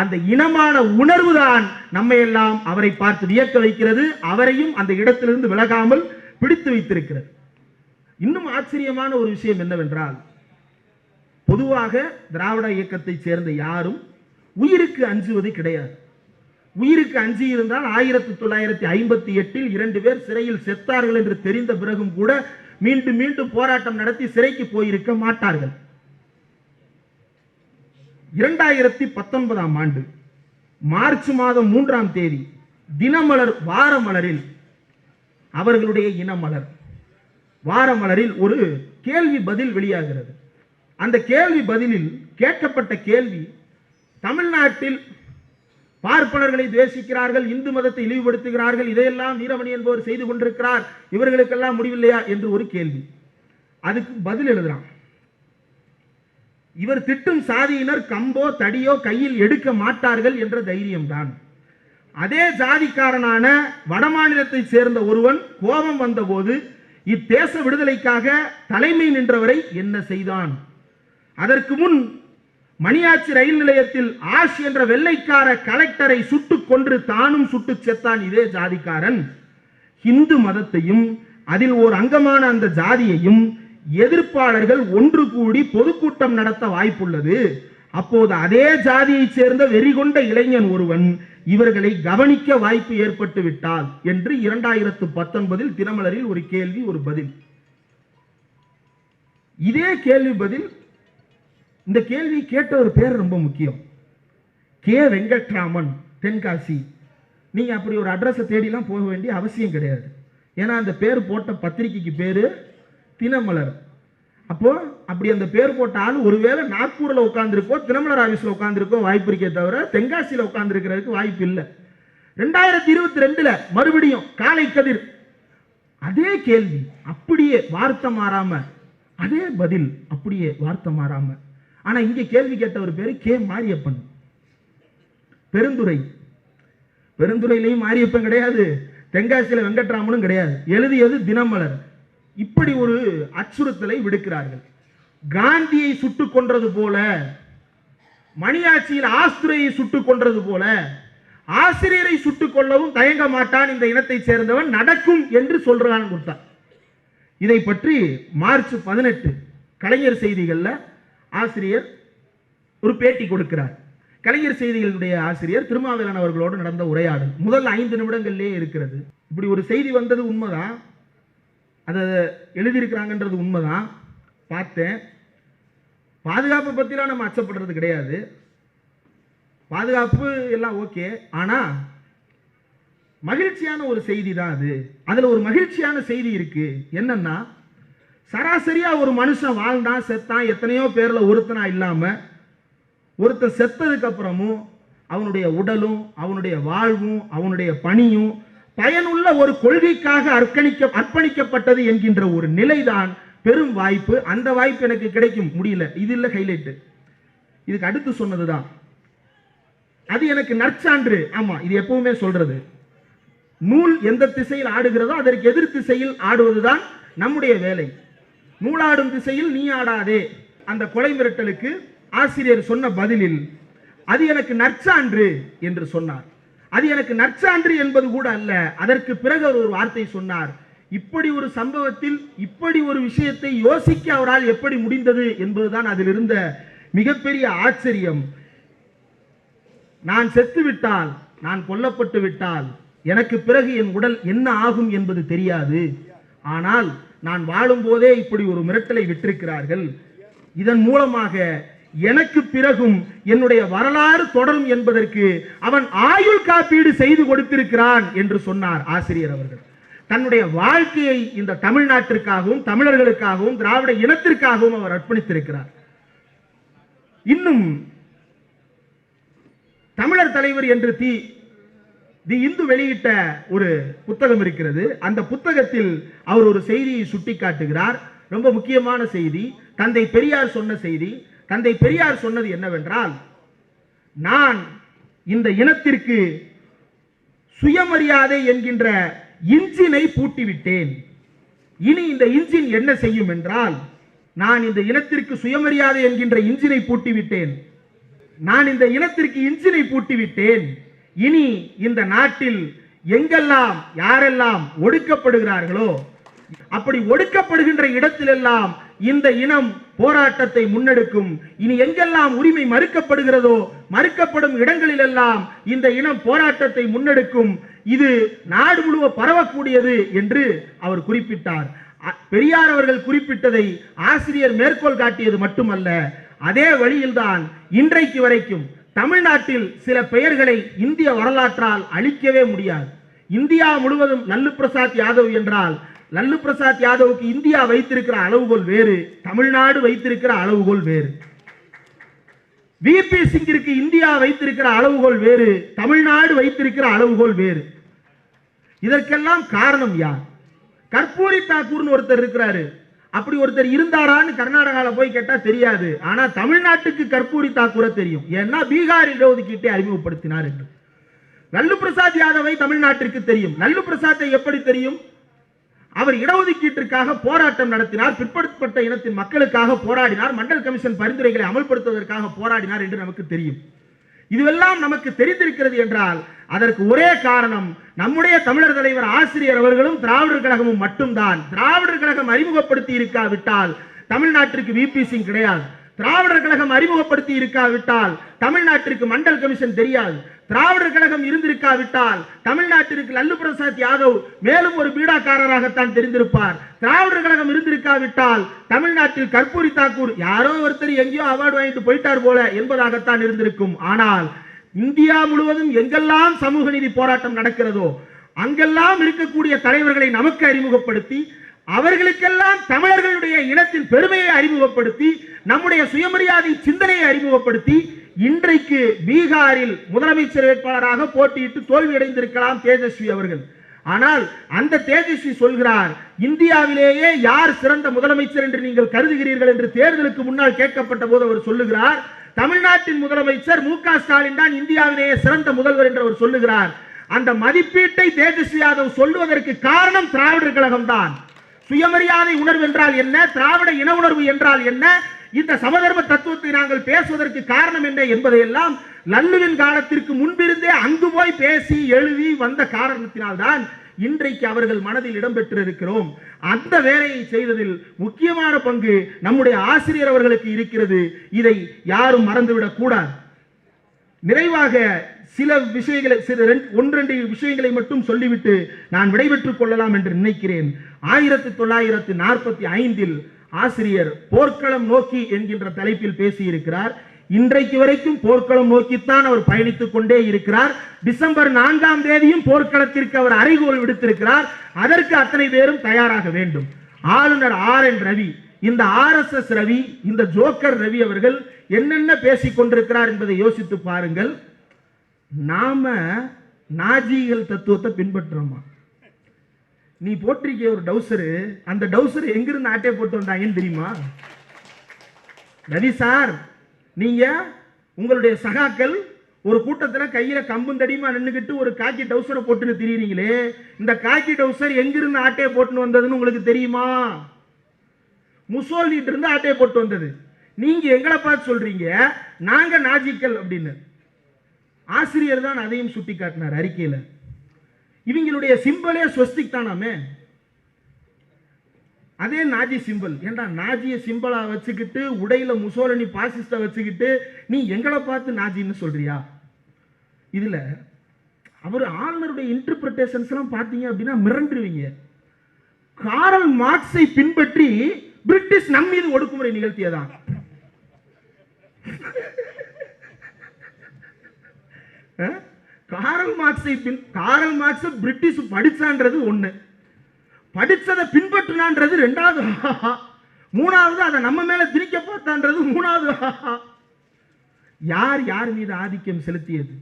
அந்த இனமான உணர்வுதான் நம்மை எல்லாம் அவரை பார்த்து வியக்க வைக்கிறது, அவரையும் அந்த இடத்திலிருந்து விலகாமல் பிடித்து வைத்திருக்கிறது. இன்னும் ஆச்சரியமான ஒரு விஷயம் என்னவென்றால், பொதுவாக திராவிட இயக்கத்தை சேர்ந்த யாரும் உயிருக்கு அஞ்சுவது கிடையாது. உயிருக்கு அஞ்சி இருந்தால் 1958 2 பேர் சிறையில் செத்தார்கள் என்று தெரிந்த பிறகும் கூட மீண்டும் மீண்டும் போராட்டம் நடத்தி சிறைக்கு போயிருக்க மாட்டார்கள். 2019ஆம் ஆண்டு மார்ச் மாதம் 3ஆம் தேதி தினமலர் வாரமலரில், அவர்களுடைய இனமலர் வாரமலரில் ஒரு கேள்வி பதில் வெளியாகிறது. அந்த கேள்வி பதிலில் கேட்கப்பட்ட கேள்வி, தமிழ்நாட்டில் பார்ப்பனர்களை துவேஷிக்கிறார்கள், இந்து மதத்தை இழிவுபடுத்துகிறார்கள், இதையெல்லாம் வீரமணி என்பவர் செய்து கொண்டிருக்கிறார், இவர்களுக்கெல்லாம் முடிவில்லையா என்று ஒரு கேள்வி. அதுக்கு பதில் எழுதுறான், இவர் திட்டும் சாதியினர் கம்போ தடியோ கையில் எடுக்க மாட்டார்கள் என்ற தைரியம்தான். அதே ஜாதிக்காரனான வடமாநிலத்தை சேர்ந்த ஒருவன் கோபம் வந்தபோது இத்தேச விடுதலைக்காக தலைமை நின்றவரை என்ன செய்தான்? அதற்கு முன் மணியாச்சி ரயில் நிலையத்தில் ஆஷ் என்ற வெள்ளைக்கார கலெக்டரை சுட்டுக் கொன்று தானும் சுட்டு செத்தான் இதே ஜாதிக்காரன். இந்து மதத்தையும் அதில் ஓர் அங்கமான அந்த ஜாதியையும் எதிர்ப்பாளர்கள் ஒன்று கூடி பொதுக்கூட்டம் நடத்த வாய்ப்புள்ளது. அப்போது அதே ஜாதியை சேர்ந்த வெறிகொண்ட இளைஞன் ஒருவன் இவர்களை கவனிக்க வாய்ப்பு ஏற்பட்டு விட்டால் என்று 2019 தினமலரில் ஒரு கேள்வி, ஒரு பதில். இதே கேள்வி பதில், இந்த கேள்வி கேட்ட ஒரு பேர் ரொம்ப முக்கியம், கே வெங்கட்ராமன், தென்காசி. நீங்க அப்படி ஒரு அட்ரஸை தேடிலாம் போக வேண்டிய அவசியம் கிடையாது. ஏன்னா அந்த பேர் போட்ட பத்திரிகைக்கு பேரு தினமலர். அப்போ அப்படி அந்த பேர் போட்ட ஆள் ஒருவேளை நாக்பூர்ல உட்கார்ந்துருக்கோ தினமலர் ஆபீஸ்ல உட்கார்ந்துருக்கோ வாய்ப்பு இருக்கே தவிர தென்காசியில உட்கார்ந்து இருக்கிறதுக்கு வாய்ப்பு இல்லை. 2022 மறுபடியும் காலை கதிர் அதே கேள்வி, அப்படியே வார்த்தை மாறாம, அதே பதில் அப்படியே வார்த்தை மாறாம. ஆனா இங்க கேள்வி கேட்டவர் பேரு கே மாரியப்பன், பெருந்துறை. பெருந்துறையிலையும் மாரியப்பன் கிடையாது, தென்காசியில வெங்கட்ராமனும் கிடையாது, எழுதியது தினமலர். இப்படி ஒரு அச்சுறுத்தலை விடுக்கிறார்கள். காந்தியை சுட்டுக் கொன்றது போல, மணியாட்சியில் ஆஸ்துரையை சுட்டுக் கொன்றது போல ஆசிரியரை சுட்டுக் கொள்ளவும் தயங்க மாட்டான் இந்த இனத்தை சேர்ந்தவன், நடக்கும் என்று சொல்றான் கொடுத்தான். இதை பற்றி மார்ச் 18 கலைஞர் செய்திகள்ல ஆசிரியர் ஒரு பேட்டி கொடுக்கிறார். கலைஞர் செய்திகளுடைய ஆசிரியர் திருமாவேலன் அவர்களோடு நடந்த உரையாடல் முதல் 5 நிமிடங்களிலே இருக்கிறது. இப்படி ஒரு செய்தி வந்தது உண்மைதான், அதை எழுதியிருக்கிறாங்கன்றது உண்மைதான். பார்த்தேன். பாதுகாப்பை பற்றிலாம் நம்ம அச்சப்படுறது கிடையாது, பாதுகாப்பு எல்லாம் ஓகே. ஆனால் மகிழ்ச்சியான ஒரு செய்தி தான் அது. அதுல ஒரு மகிழ்ச்சியான செய்தி இருக்கு. என்னன்னா, சராசரியா ஒரு மனுஷன் வாழ்ந்தான் செத்தான், எத்தனையோ பேர்ல ஒருத்தனா இல்லாம ஒருத்தன் செத்ததுக்கு அப்புறமும் அவனுடைய உடலும் அவனுடைய வாழ்வும் அவனுடைய பணியும் பயனுள்ள ஒரு கொள்கைக்காக அர்ப்பணிக்கப்பட்டது என்கின்ற ஒரு நிலைதான் பெரும் வாய்ப்பு. அந்த வாய்ப்பு எனக்கு கிடைக்கும் முடியல, இது இல்ல ஹைலைட். இதுக்கு அடுத்து சொன்னதுதான் அது எனக்கு நற்சான்று. ஆமா, இது எப்பவுமே சொல்றது, நூல் எந்த திசையில் ஆடுகிறதோ அதற்கு எதிர் திசையில் ஆடுவதுதான் நம்முடைய வேலை. நூலாடும் திசையில் நீ ஆடாதே. அந்த கொலை மிரட்டலுக்கு ஆசிரியர் சொன்ன பதிலில் அது எனக்கு நற்சான்று என்று சொன்னார். அது எனக்கு நற்சான்று என்பது கூட அல்ல, அதற்கு பிறகு ஒரு வார்த்தை சொன்னார். இப்படி ஒரு சம்பவத்தில் இப்படி ஒரு விஷயத்தை யோசிக்க அவரால் எப்படி முடிந்தது என்பதுதான் அதில் இருந்த மிகப்பெரிய ஆச்சரியம். நான் செத்துவிட்டால், நான் கொல்லப்பட்டு விட்டால் எனக்கு பிறகு என் உடல் என்ன ஆகும் என்பது தெரியாது. ஆனால் நான் வாழும் போதே இப்படி ஒரு மிரட்டலை விட்டிருக்கிறார்கள். இதன் மூலமாக எனக்கு பிறகும் என்னுடைய வரலாறு தொடரும் என்பதற்கு அவன் ஆயுள் காப்பீடு செய்து கொடுத்திருக்கிறான் என்று சொன்னார் ஆசிரியர் அவர்கள். தன்னுடைய வாழ்க்கையை இந்த தமிழ்நாட்டிற்காகவும் தமிழர்களுக்காகவும் திராவிட இனத்திற்காகவும் அவர் அர்ப்பணித்திருக்கிறார். இன்னும் தமிழர் தலைவர் என்று தி இந்து வெளியிட்ட ஒரு புத்தகம் இருக்கிறது. அந்த புத்தகத்தில் அவர் ஒரு செய்தியை சுட்டிக்காட்டுகிறார். ரொம்ப முக்கியமான செய்தி, தந்தை பெரியார் சொன்ன செய்தி. தந்தை பெரியார் சொன்னது என்னவென்றால், நான் இந்த இனத்திற்கு சுயமரியாதை என்கின்ற இன்ஜினை பூட்டிவிட்டேன். இனி இந்த இன்ஜின் என்ன செய்யும் என்றால், நான் இந்த இனத்திற்கு சுயமரியாதை என்கின்ற இன்ஜினை பூட்டிவிட்டேன். நான் இந்த இனத்திற்கு இன்ஜினை பூட்டிவிட்டேன். இனி இந்த நாட்டில் எங்கெல்லாம் யாரெல்லாம் ஒடுக்கப்படுகிறார்களோ, அப்படி ஒடுக்கப்படுகின்ற இடத்திலெல்லாம் இந்த இனம் போராட்டத்தை முன்னெடுக்கும். இனி எங்கெல்லாம் உரிமை மறுக்கப்படுகிறதோ, மறுக்கப்படும் இடங்களிலெல்லாம் இந்த இனம் போராட்டத்தை முன்னெடுக்கும். இது நாடு முழுவதும் பரவக்கூடியது என்று அவர் குறிப்பிட்டார். பெரியார் அவர்கள் குறிப்பிட்டதை ஆசிரியர் மேற்கோள் காட்டியது மட்டுமல்ல, அதே வழியில்தான் இன்றைக்கு வரைக்கும் தமிழ்நாட்டில் சில பெயர்களை இந்திய வரலாற்றால் அழிக்கவே முடியாது. இந்தியா முழுவதும் லல்லு பிரசாத் யாதவ் என்றால், லல்லு பிரசாத் யாதவுக்கு இந்தியா வைத்திருக்கிற அளவுகோல் வேறு, தமிழ்நாடு வைத்திருக்கிற அளவுகோல் வேறு. விபி சிங்கிற்கு இந்தியா வைத்திருக்கிற அளவுகோல் வேறு, தமிழ்நாடு வைத்திருக்கிற அளவுகோல் வேறு. இதற்கெல்லாம் காரணம் யார்? கற்பூரி தாக்கூர்னு ஒருத்தர் இருக்கிறாரு. அப்படி ஒருத்தர் இருந்தாரான்னு கர்நாடகாவில் போய் கேட்டா தெரியாது. ஆனா தமிழ்நாட்டுக்கு கற்பூரி தாக்கூரை தெரியும். ஏன்னா பீகார் இடஒதுக்கீட்டை அறிமுகப்படுத்தினார் என்று. லல்லு பிரசாத் யாதவை தமிழ்நாட்டிற்கு தெரியும். லல்லு பிரசாத்தை எப்படி தெரியும்? அவர் இடஒதுக்கீட்டிற்காக போராட்டம் நடத்தினார், பிற்படுத்தப்பட்ட இனத்தின் மக்களுக்காக போராடினார், மண்டல் கமிஷன் பரிந்துரைகளை அமல்படுத்துவதற்காக போராடினார் என்று நமக்கு தெரியும். இதுவெல்லாம் நமக்கு தெரிந்திருக்கிறது என்றால் அதற்கு ஒரே காரணம் நம்முடைய தமிழர் தலைவர் ஆசிரியர் அவர்களும் திராவிடர் கழகமும் மட்டும்தான். திராவிடர் கழகம் அறிமுகப்படுத்தி இருக்காவிட்டால் தமிழ்நாட்டிற்கு விபி சிங் கிடையாது. திராவிடர் கழகம் அறிமுகப்படுத்தி இருக்காவிட்டால் தமிழ்நாட்டிற்கு மண்டல் கமிஷன் தெரியாது. திராவிடர் கழகம் இருந்திருக்காவிட்டால் தமிழ்நாட்டிற்கு லல்லு பிரசாத் யாதவ் மேலும் ஒரு பீடாக்காரராகத்தான் தெரிந்திருப்பார். திராவிடர் கழகம் இருந்திருக்காவிட்டால் தமிழ்நாட்டில் கற்பூரி தாக்கூர் யாரோ ஒருத்தர் எங்கேயோ அவார்டு வாங்கிட்டு போயிட்டார் போல என்பதாகத்தான் இருந்திருக்கும். ஆனால் இந்தியா முழுவதும் எங்கெல்லாம் சமூக நீதி போராட்டம் நடக்கிறதோ அங்கெல்லாம் இருக்கக்கூடிய தலைவர்களை நமக்கு அறிமுகப்படுத்தி, அவர்களுக்கெல்லாம் தமிழர்களுடைய இனத்தின் பெருமையை அறிமுகப்படுத்தி, நம்முடைய சுயமரியாதை சிந்தனையை அறிமுகப்படுத்தி, இன்றைக்கு பீகாரில் முதலமைச்சர் வேட்பாளராக போட்டியிட்டு தோல்வியடைந்திருக்கலாம் தேஜஸ்வி அவர்கள். ஆனால் அந்த தேஜஸ்வி சொல்கிறார், இந்தியாவிலேயே யார் சிறந்த முதலமைச்சர் என்று நீங்கள் கருதுகிறீர்கள் என்று தேர்தலுக்கு முன்னால் கேட்கப்பட்ட போது அவர் சொல்லுகிறார், தமிழ்நாட்டின் முதலமைச்சர் மு.க. ஸ்டாலின் தான் இந்தியாவிலேயே சிறந்த முதல்வர் என்று அவர் சொல்லுகிறார். அந்த மதிப்பீட்டை தேஜஸ்வி யாதவ் சொல்லுவதற்கு காரணம் திராவிடர் கழகம் தான். சுயமரியாதை உணர்வு என்றால் என்ன, திராவிட இன உணர்வு என்றால் என்ன, இந்த சமதர்ம தத்துவத்தை நாங்கள் பேசுவதற்கு காரணம் என்ன என்பதையெல்லாம் லல்லுவின் காலத்திற்கு முன்பிருந்தே அங்கு போய் பேசி எழுதி வந்த காரணத்தினால்தான் இன்றைக்கு அவர்கள் மனதில் இடம்பெற்றிருக்கிறோம். அந்த வேலையை செய்ததில் முக்கியமான பங்கு நம்முடைய ஆசிரியர் அவர்களுக்கு இருக்கிறது. இதை யாரும் மறந்துவிடக் கூடாது. நிறைவாக சில விஷயங்களை, ஒன்றெண்டு விஷயங்களை மட்டும் சொல்லிவிட்டு நான் விடைபெற்றுக் கொள்ளலாம் என்று நினைக்கிறேன். 1945 ஆசிரியர் போர்க்களம் நோக்கி என்கின்ற தலைப்பில் பேசியிருக்கிறார். இன்றைக்கு வரைக்கும் போர்க்களம் நோக்கித்தான் அவர் பயணித்துக் கொண்டே இருக்கிறார். டிசம்பர் 4ஆம் தேதியும் போர்க்களத்திற்கு அவர் அறைகோல் விடுத்திருக்கிறார். அதற்கு அத்தனை பேரும் தயாராக வேண்டும். ஆளுநர் RN ரவி, இந்த RSS ரவி, இந்த ஜோக்கர் ரவி அவர்கள் என்னென்ன பேசிக் கொண்டிருக்கிறார் என்பதை யோசித்து பாருங்கள். நாம நாஜிகள் தத்துவத்தை பின்பற்றுறோமா? நீ போட்டிருக்கிய ஒரு டவுசரு, அந்த டவுசர் எங்கிருந்து ஆட்டை போட்டு வந்தாங்கன்னு தெரியுமா? ரவி சார், நீங்க உங்களுடைய சகாக்கள் ஒரு கூட்டத்தில் கையில கம்பும் தடியுமா நின்றுகிட்டு ஒரு காக்கி டவுசரை போட்டுன்னு திரியுறீங்களே, இந்த காக்கி டவுசர் எங்கிருந்து ஆட்டையை போட்டுன்னு வந்ததுன்னு உங்களுக்கு தெரியுமா? முசோலினிட்டு இருந்து ஆட்டையை போட்டு வந்தது. நீங்க எங்களை பார்த்து சொல்றீங்க நாங்க நாஜிக்கள் அப்படின்னு. ஆசிரியர் தான் அதையும் சுட்டி காட்டினார் அறிக்கையில. இவங்களுடைய சிம்பலே ஸ்வஸ்திக் தானாமே, அதே நாஜி சிம்பல். ஏண்டா நாஜிய சிம்பலா வச்சுக்கிட்டு உடையில முசோலினி பாசிஸ்ட வச்சுக்கிட்டு நீ எங்களை பார்த்து நாஜின்னு சொல்றியா? இதுல அவர் ஆளுநருடைய இன்டர்பிரேஷன்ஸ் எல்லாம் பார்த்தீங்க அப்படின்னா மிரண்டுருவீங்க. காரல் மார்க்ஸை பின்பற்றி பிரிட்டிஷ் நம் மீது ஒடுக்குமுறை நிகழ்த்தியதான். காரல் மார்க்ஸ் பிரிட்டிஷ் படிச்சான்றது ஒண்ணு, படிச்சதை பின்பற்றினான்றது ரெண்டாவது, மூணாவது அதை நம்ம மேல திணிக்க பார்த்தான்றது மூணாவது. யார் யார் மீது ஆதிக்கம் செலுத்தியது?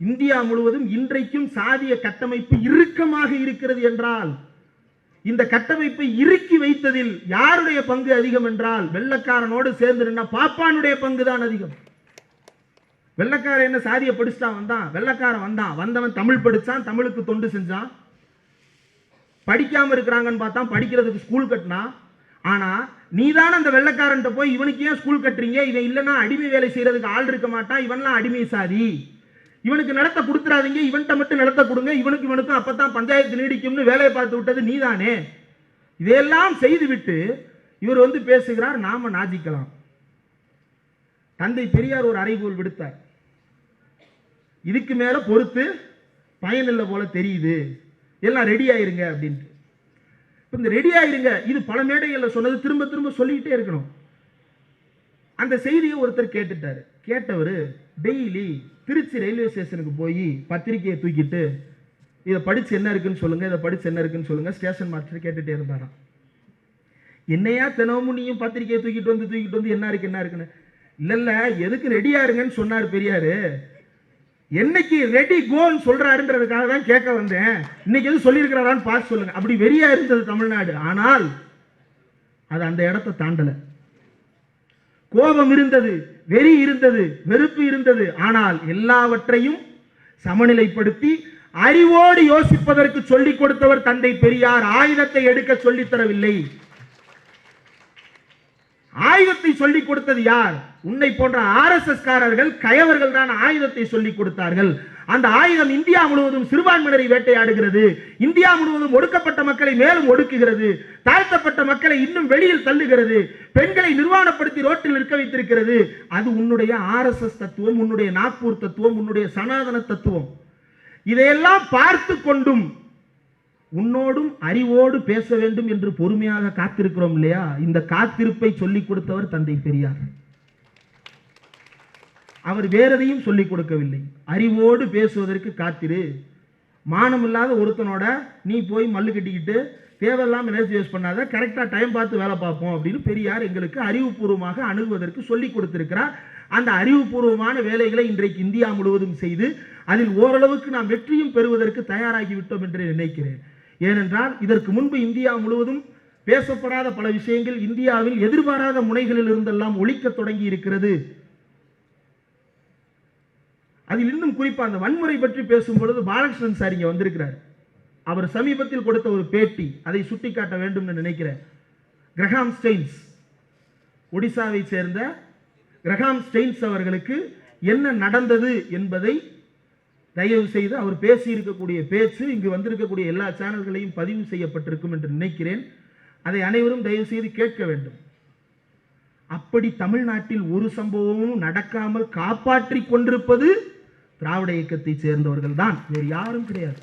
இந்தியா முழுவதும் இன்றைக்கும் சாதிய கட்டமைப்பு இறுக்கமாக இருக்கிறது என்றால், இந்த கட்டமைப்பை இறுக்கி வைத்ததில் யாருடைய பங்கு அதிகம் என்றால், வெள்ளக்காரனோடு சேர்ந்து நின்னா பாப்பானுடைய பங்கு தான் அதிகம். வெள்ளக்காரன் என்ன சாதியை படிச்சுட்டான் வந்தான்? வெள்ளக்காரன் வந்தவன் தமிழ் படிச்சான், தமிழுக்கு தொண்டு செஞ்சான். படிக்காம இருக்கிறாங்கன்னு பார்த்தா படிக்கிறதுக்கு ஸ்கூல் கட்டினா. ஆனா நீதான அந்த வெள்ளக்காரன் போய் இவனுக்கு ஏன் ஸ்கூல் கட்டுறீங்க, இவன் இல்லைன்னா அடிமை வேலை செய்யறதுக்கு ஆள் இருக்க மாட்டான், இவன்லாம் அடிமை சாதி, இவனுக்கு நிலத்தை கொடுத்துறாதீங்க, இவன்கிட்ட மட்டும் நிலத்தை கொடுங்க, இவனுக்கும் அப்பதான் பஞ்சாயத்து நீடிக்கும்னு வேலையை பார்த்து விட்டது நீதானே. இதையெல்லாம் செய்துவிட்டு இவர் வந்து பேசுகிறார் நாம நாஜிக்கலாம். தந்தை பெரியார் ஒரு அறைகோல் விடுத்தார், இதுக்கு மேல பொறுத்து பயனில்லை போல தெரியுது, எல்லாம் ரெடி ஆயிருங்க அப்படின்ட்டு. இந்த ரெடி ஆயிருங்க இது பல மேடைகளில் சொன்னது, திரும்ப திரும்ப சொல்லிக்கிட்டே இருக்கணும். அந்த செய்தியை ஒருத்தர் கேட்டுட்டாரு. கேட்டவர் டெய்லி திருச்சி ரயில்வே ஸ்டேஷனுக்கு போய் பத்திரிகையை தூக்கிட்டு இதை படிச்சு என்ன இருக்குன்னு சொல்லுங்க, இதை படிச்சு என்ன இருக்குன்னு சொல்லுங்க, ஸ்டேஷன் மாஸ்டர் கேட்டுட்டே இருந்தாராம். என்னையா தினமும் நீயும் பத்திரிகையை தூக்கிட்டு வந்து என்ன இருக்குன்னு. இல்ல எதுக்கு ரெடியா இருங்கன்னு சொன்னார் பெரியாரு. என்னைக்கு ரெடி கோன்னு சொல்றாருன்றதுக்காக தான் கேட்க வந்தேன். இன்னைக்கு எது சொல்லியிருக்கிறாரான்னு பார்த்து சொல்லுங்க. அப்படி வெறியா இருந்தது தமிழ்நாடு. ஆனால் அது அந்த இடத்தை தாண்டல. கோபம் இருந்தது, வெறி இருந்தது, வெறுப்பு இருந்தது. ஆனால் எல்லாவற்றையும் சமநிலைப்படுத்தி அறிவோடு யோசிப்பதற்கு சொல்லிக் கொடுத்தவர் தந்தை பெரியார். ஆயுதத்தை எடுக்க சொல்லித் தரவில்லை. ஆயுதத்தை சொல்லிக் கொடுத்தது யார்? உன்னை போன்ற RSS காரர்கள், கயவர்கள் தான் ஆயுதத்தை சொல்லிக் கொடுத்தார்கள். அந்த ஆயுதம் இந்தியா முழுவதும் சிறுபான்மையினரை வேட்டையாடுகிறது, இந்தியா முழுவதும் ஒடுக்கப்பட்ட மக்களை மேலும் ஒடுக்குகிறது, தாழ்த்தப்பட்ட மக்களை இன்னும் வெளியில் தள்ளுகிறது, பெண்களை நிர்வாணப்படுத்தி ரோட்டில் நிற்க வைத்திருக்கிறது. அது உன்னுடைய RSS தத்துவம், உன்னுடைய நாக்பூர் தத்துவம், உன்னுடைய சனாதன தத்துவம். இதையெல்லாம் பார்த்து கொண்டும் உன்னோடும் அறிவோடு பேச வேண்டும் என்று பொறுமையாக காத்திருக்கிறோம் இல்லையா? இந்த காத்திருப்பை சொல்லிக் கொடுத்தவர் தந்தை பெரியார். அவர் வேறதையும் சொல்லிக் கொடுக்கவில்லை. அறிவோடு பேசுவதற்கு காத்திரு. மானம் இல்லாத ஒருத்தனோட நீ போய் மல்லு கட்டிக்கிட்டு தேவையில்லாம எனர்ஜி வேஸ்ட் பண்ணாத, கரெக்டா டைம் பார்த்து வேலை பார்ப்போம் அப்படின்னு பெரியார் எங்களுக்கு அறிவுபூர்வமாக அணுகுவதற்கு சொல்லிக் கொடுத்திருக்கிறார். அந்த அறிவுபூர்வமான வேலைகளை இன்றைக்கு இந்தியா முழுவதும் செய்து அதில் ஓரளவுக்கு நாம் வெற்றியும் பெறுவதற்கு தயாராகிவிட்டோம் என்று நினைக்கிறேன். ஏனென்றால் இதற்கு முன்பு இந்தியா முழுவதும் பேசப்படாத பல விஷயங்கள் இந்தியாவில் எதிர்பாராத முனைகளில் இருந்தெல்லாம் ஒழிக்க தொடங்கி இருக்கிறது. அதில் இன்னும் குறிப்பா அந்த வன்முறை பற்றி பேசும் பொழுது பாலகிருஷ்ணன் சார் இங்க வந்திருக்கிறார். அவர் சமீபத்தில் கொடுத்த ஒரு பேட்டி அதை சுட்டிக்காட்ட வேண்டும் நினைக்கிறேன். கிரஹாம் ஸ்டெயின்ஸ், ஒடிசாவை சேர்ந்த கிரஹாம் ஸ்டெயின்ஸ் அவர்களுக்கு என்ன நடந்தது என்பதை தயவு செய்து அவர் பேசி இருக்கக்கூடிய பேச்சு இங்கு வந்திருக்கக்கூடிய எல்லா சேனல்களையும் பதிவு செய்யப்பட்டிருக்கும் என்று நினைக்கிறேன். அதை அனைவரும் தயவு செய்து கேட்க வேண்டும். அப்படி தமிழ்நாட்டில் ஒரு சம்பவமும் நடக்காமல் காப்பாற்றி கொண்டிருப்பது திராவிட இயக்கத்தை சேர்ந்தவர்கள் தான், வேறு யாரும் கிடையாது.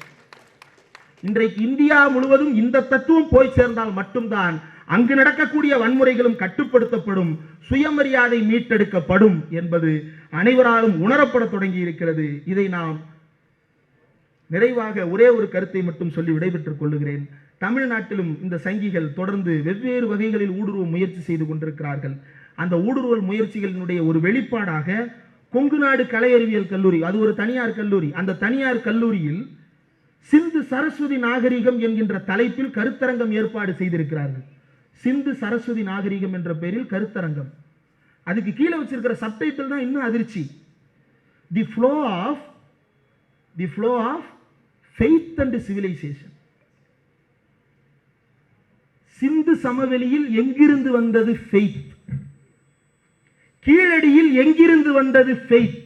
இன்றைக்கு இந்தியா முழுவதும் இந்த தத்துவம் போய் சேர்ந்தால் மட்டும்தான் அங்கு நடக்கக்கூடிய வன்முறைகளும் கட்டுப்படுத்தப்படும், சுயமரியாதை மீட்டெடுக்கப்படும் என்பது அனைவராலும் உணரப்பட தொடங்கி இருக்கிறது. இதை நாம் நிறைவாக ஒரே ஒரு கருத்தை மட்டும் சொல்லி விடைபெற்றுக் கொள்ளுகிறேன். தமிழ்நாட்டிலும் இந்த சங்கிகள் தொடர்ந்து வெவ்வேறு வகைகளில் ஊடுருவ முயற்சி செய்து கொண்டிருக்கிறார்கள். அந்த ஊடுருவல் முயற்சிகளினுடைய ஒரு வெளிப்பாடாக கொங்கு நாடு கலை அறிவியல் கல்லூரி, அது ஒரு தனியார் கல்லூரி, அந்த தனியார் கல்லூரியில் சிந்து சரஸ்வதி நாகரிகம் என்கின்ற தலைப்பில் கருத்தரங்கம் ஏற்பாடு செய்திருக்கிறார்கள். சிந்து சரஸ்வதி நாகரிகம் என்ற பெயரில் கருத்தரங்கம். அதுக்கு கீழே வச்சிருக்கிற சப்டைட்டில் தான் இன்னும் அதிர்ச்சி. The flow of faith and civilisation. Sindhu சமவெளியில் எங்கிருந்து வந்தது ஃபெய்த், கீழடியில் எங்கிருந்து வந்தது ஃபெய்த்.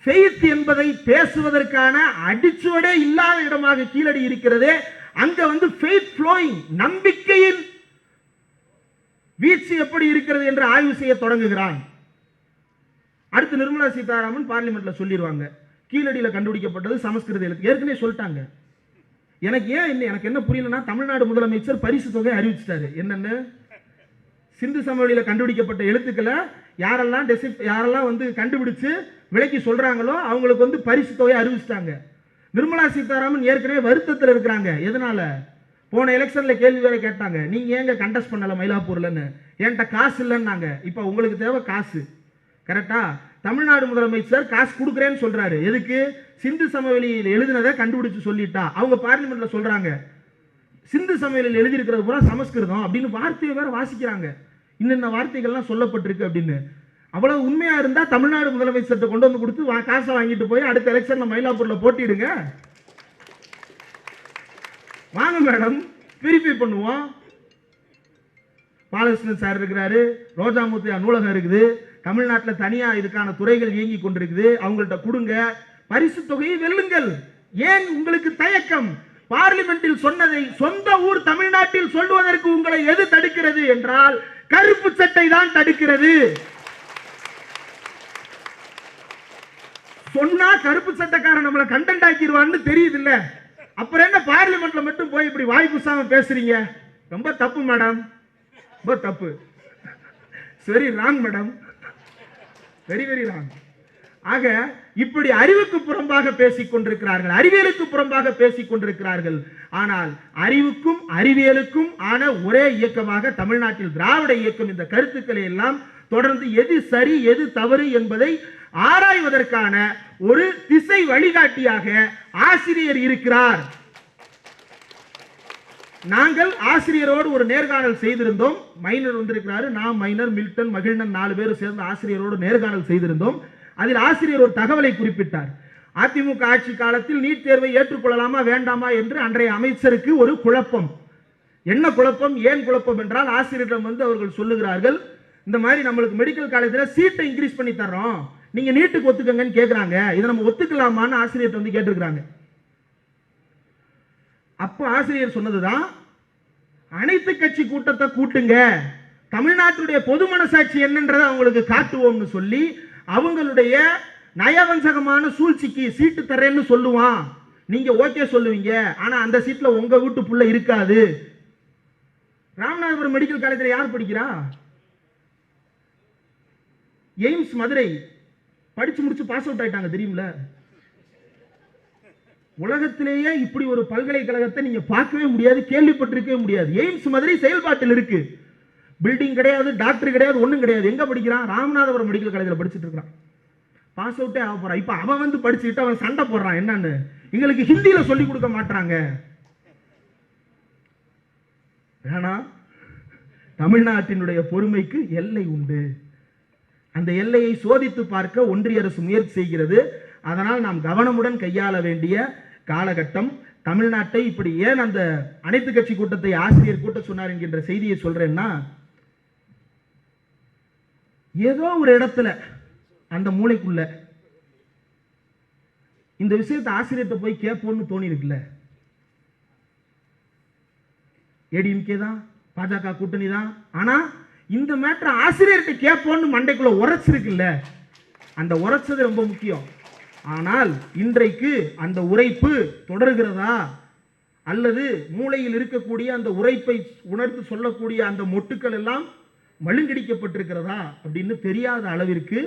ஃபெய்த் என்பதை பேசுவதற்கான அடிச்சுவடே இல்லாத இடமாக கீழடி இருக்கிறதே, அங்க வந்து ஃபெய்த் ஃப்ளோயிங், நம்பிக்கையின் வீழ்ச்சி எப்படி இருக்கிறது என்று ஆய்வு செய்ய தொடங்குகிறான். அடுத்து நிர்மலா சீதாராமன் பார்லிமெண்ட்ல சொல்லிடுவாங்க, கீழடியில் கண்டுபிடிக்கப்பட்டது சமஸ்கிருத எழுத்து. ஏற்கனவே சொல்லிட்டாங்க. எனக்கு என்ன புரியலன்னா, தமிழ்நாடு முதலமைச்சர் பரிசு தொகை அறிவிச்சிட்டாரு. என்னன்னு, சிந்து சமவெளியில் கண்டுபிடிக்கப்பட்ட எழுத்துக்களை யாரெல்லாம் வந்து கண்டுபிடிச்சு விலைக்கு சொல்றாங்களோ அவங்களுக்கு வந்து பரிசு தொகை அறிவிச்சிட்டாங்க. நிர்மலா சீதாராமன் ஏற்கனவே வருத்தத்தில் இருக்கிறாங்க. எதனால? போன எலெக்ஷன்ல கேள்வி வேற கேட்டாங்க, நீங்க ஏங்க கண்டஸ்ட் பண்ணல மயிலாப்பூர்லன்னு. என்கிட்ட காசு இல்லைன்னாங்க. இப்ப உங்களுக்கு தேவை காசு, கரெக்டா? தமிழ்நாடு முதலமைச்சர் காசு கொடுக்குறேன்னு சொல்றாரு. எதுக்கு? சிந்து சமவெளியில் எழுதினதை கண்டுபிடிச்சு சொல்லிட்டா. அவங்க பார்லிமெண்ட்ல சொல்றாங்க, சிந்து சமவெளியில் எழுதியிருக்கிறது பூரா சமஸ்கிருதம் அப்படின்னு வார்த்தையை வேற வாசிக்கிறாங்க. இன்னென்ன வார்த்தைகள்லாம் சொல்லப்பட்டிருக்கு அப்படின்னு. அவ்வளவு உண்மையா இருந்தா தமிழ்நாடு முதலமைச்சர்கிட்ட கொண்டு வந்து கொடுத்து காசை வாங்கிட்டு போய் அடுத்த எலெக்ஷன்ல மயிலாப்பூர்ல போட்டிடுங்க. வாங்க மேடம், வெரிஃபை பண்ணுவோம். பாலகிருஷ்ணன் சார் இருக்கிறாரு, ரோஜாமூர்த்தியா நூலகம் இருக்குது, தமிழ்நாட்டில் தனியா இதுக்கான துறைகள் இயங்கி கொண்டிருக்குது. அவங்கள்ட்ட கொடுங்க, பரிசு தொகையை வெல்லுங்கள். ஏன் உங்களுக்கு தயக்கம்? பார்லிமெண்டில் சொன்னதை சொந்த ஊர் தமிழ்நாட்டில் சொல்லுவதற்கு உங்களை எது தடுக்கிறது என்றால் கருப்பு சட்டை தான் தடுக்கிறது. சொன்னா கருப்பு சட்டைக்காரன் நம்மளை கண்டென்ட் ஆக்கிடுவான்னு தெரியுது இல்ல? அப்புறம் என்ன பார்லிமெண்ட்ல மட்டும் போய் இப்படி வாய் குசாம பேசுறீங்க? ரொம்ப தப்பு மேடம், ரொம்ப தப்பு. Very wrong madam, very very wrong. ஆக இப்படி அறிவுக்கு புறம்பாக பேசிக் கொண்டிருக்கிறார்கள், அறிவியலுக்கு புறம்பாக பேசிக் கொண்டிருக்கிறார்கள். ஆனால் அறிவுக்கும் அறிவியலுக்கும் ஆன ஒரே இயக்கமாக தமிழ்நாட்டில் திராவிட இயக்கம் இந்த கருத்துக்களை எல்லாம் தொடர்ந்து எது சரி எது தவறு என்பதை ஆராய்வதற்கான ஒரு திசை வழிகாட்டியாக ஆசிரியர் இருக்கிறார். நாங்கள் ஆசிரியரோடு ஒரு நேர்காணல் செய்திருந்தோம். மைனர் வந்திருக்கிறாரு, நான் மைனர், மில்டன், மகிழ்நன் 4 பேர் சேர்ந்து ஆசிரியரோடு நேர்காணல் செய்திருந்தோம். அதில் ஆசிரியர் ஒரு தகவலை குறிப்பிட்டார். அதிமுக ஆட்சி காலத்தில் நீட் தேர்வை ஏற்றுக்கொள்ளலாமா வேண்டாமா என்று அன்றைய அமைச்சருக்கு ஒரு குழப்பம். என்ன குழப்பம், ஏன் குழப்பம் என்றால், ஆசிரியரிடம் வந்து அவர்கள் சொல்லுகிறார்கள், இந்த மாதிரி நம்மளுக்கு மெடிக்கல் காலேஜில் சீட்டை இன்க்ரீஸ் பண்ணி தர்றோம், நீங்க நீட்டுக்கு ஒத்துக்கங்கன்னு கேட்கிறாங்க, இதை நம்ம ஒத்துக்கலாமான்னு ஆசிரியர் வந்து கேட்டிருக்கிறாங்க. அப்போ ஆசிரியர் சொன்னதுதான், அனைத்து கட்சி கூட்டத்தை கூட்டுங்க, தமிழ்நாட்டுடைய பொது மனசாட்சி என்னன்றதை அவங்களுக்கு காட்டுவோம்னு சொல்லி அவங்களுடைய நயவஞ்சகமான சூழ்ச்சிக்கு சீட்டு தரேன்னு சொல்லுவான். நீங்க ஓகே சொல்லுவீங்க, ஆனா அந்த சீட்ல உங்க வீட்டு புள்ள இருக்காது. ராமநாதபுரம் மெடிக்கல் காலேஜில் யார் படிக்கிறா? எய்ம்ஸ் மதுரை படிச்சு முடிச்சு பாஸ் அவுட் ஆயிட்டாங்க, தெரியுமில? உலகத்திலேயே இப்படி ஒரு பல்கலைக்கழகத்தை நீங்க பார்க்கவே முடியாது, கேள்விப்பட்டிருக்கவே முடியாது. எய்ம்ஸ் மதுரை செயல்பாட்டில் இருக்கு. பில்டிங் கிடையாது, டாக்டர் கிடையாது, ஒண்ணும் கிடையாது. எங்க படிக்கிறான்? ராமநாதபுரம் மெடிக்கல் காலேஜில் படிச்சுட்டு இருக்கான். பாஸ் அவுட்டே ஆக போறான். இப்ப அவன் வந்து படிச்சுட்டு அவன் சண்டை போடுறான், என்னன்னு, எங்களுக்கு ஹிந்தியில சொல்லி கொடுக்க மாட்டாங்க. ஏன்னா தமிழ்நாட்டினுடைய பொறுமைக்கு எல்லை உண்டு. அந்த எல்லையை சோதித்து பார்க்க ஒன்றிய அரசு முயற்சி செய்கிறது. அதனால் நாம் கவனமுடன் கையாள வேண்டிய காலகட்டம். தமிழ்நாட்டை இப்படி ஏன் அந்த அனைத்து கட்சி கூட்டத்தை ஆசிரியர் கூட்ட சொன்னார் என்கின்ற செய்தியை சொல்றேன்னா, ஏதோ ஒரு இடத்துல அந்த மூளைக்குள்ள இந்த விஷயத்தை ஆசிரியர்கிட்ட போய் கேட்போம்னு தோணி இருக்குல்ல. ஏடிஎம்கே தான், பாஜக கூட்டணி தான், ஆனா இந்த மேட்டர் ஆசிரியர்கிட்ட கேட்போம்னு மண்டைக்குள்ள உரைச்சிருக்குல்ல, அந்த உரைச்சது ரொம்ப முக்கியம். ஆனால் இன்றைக்கு அந்த உரைப்பு தொடர்கிறதா? அல்லது மூளையில் இருக்கக்கூடிய அந்த உரைப்பை உணர்ந்து சொல்லக்கூடிய அந்த மொட்டுக்கள் எல்லாம் மழுங்கடிக்கப்பட்டிருக்கிறதா அப்படின்னு தெரியாத அளவிற்கு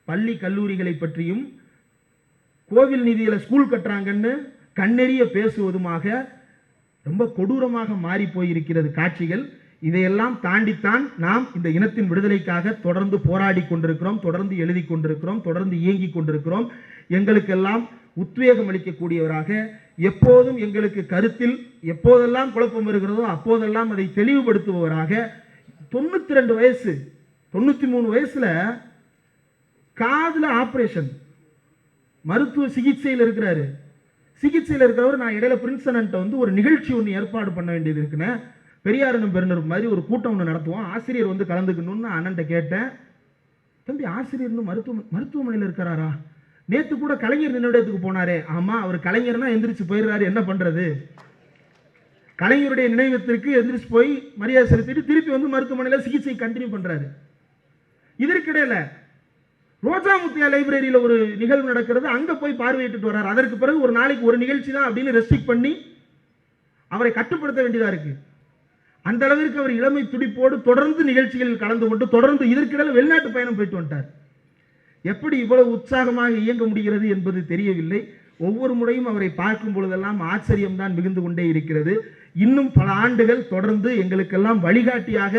பள்ளி கல்லூரிகளை பற்றியும் கோவில் நிதியில் ஸ்கூல் கட்டுறாங்கன்னு கண்ணெறிய பேசுவதுமாக ரொம்ப கொடூரமாக மாறி போயிருக்கிறது காட்சிகள். இதையெல்லாம் தாண்டித்தான் நாம் இந்த இனத்தின் விடுதலைக்காக தொடர்ந்து போராடி கொண்டிருக்கிறோம், தொடர்ந்து எழுதி கொண்டிருக்கிறோம், தொடர்ந்து இயங்கி கொண்டிருக்கிறோம். எங்களுக்கெல்லாம் உத்வேகம் அளிக்கக்கூடியவராக, எப்போதும் எங்களுக்கு கருத்தில் எப்போதெல்லாம் குழப்பம் வருகிறதோ அப்போதெல்லாம் அதை தெளிவுபடுத்துபவராக, 92 வயசு 93 வயசுல காதுல ஆபரேஷன் மருத்துவ சிகிச்சையில் இருக்கிறாரு. சிகிச்சையில் இருக்கிறவர், நான் இடையில பிரின்சன்ட்ட வந்து ஒரு நிகழ்ச்சி ஒன்று ஏற்பாடு பண்ண வேண்டியது இருக்குன்னு, பெரியாரனும் பெருநர் மாதிரி ஒரு கூட்டம் ஒன்று நடத்துவோம், ஆசிரியர் வந்து கலந்துக்கணும்னு அண்ணன்ட்ட கேட்டேன். தம்பி, ஆசிரியர் மருத்துவமனையில் இருக்கிறாரா? நேற்று கூட கலைஞர் நினைவிடத்துக்கு போனாரே. ஆமா, அவர் கலைஞர்னா எந்திரிச்சு போயிடுறாரு, என்ன பண்றது? கலைஞருடைய நினைவத்திற்கு எந்திரிச்சு போய் மரியாதை செலுத்திட்டு திருப்பி வந்து மருத்துவமனையில் சிகிச்சை கண்டினியூ பண்றாரு. இதற்கிடையில ரோஜாமுத்தியா லைப்ரரியில ஒரு நிகழ்வு நடக்கிறது, அங்க போய் பார்வையிட்டு வர்றாரு. அதற்கு பிறகு ஒரு நாளைக்கு ஒரு நிகழ்ச்சி தான் அப்படின்னு ரெஸ்ட்ரிக்ட் பண்ணி அவரை கட்டுப்படுத்த வேண்டியதா இருக்கு. அந்த அளவிற்கு அவர் இளமை துடிப்போடு தொடர்ந்து நிகழ்ச்சிகளில் கலந்து கொண்டு தொடர்ந்து இதற்கிடையில் வெளிநாட்டு பயணம் போயிட்டு வந்துட்டார். எப்படி இவ்வளவு உற்சாகமாக இயங்க முடிகிறது என்பது தெரியவில்லை. ஒவ்வொரு முறையும் அவரை பார்க்கும் பொழுதெல்லாம் ஆச்சரியம்தான் மிகுந்து கொண்டே இருக்கிறது. இன்னும் பல ஆண்டுகள் தொடர்ந்து எங்களுக்கெல்லாம் வழிகாட்டியாக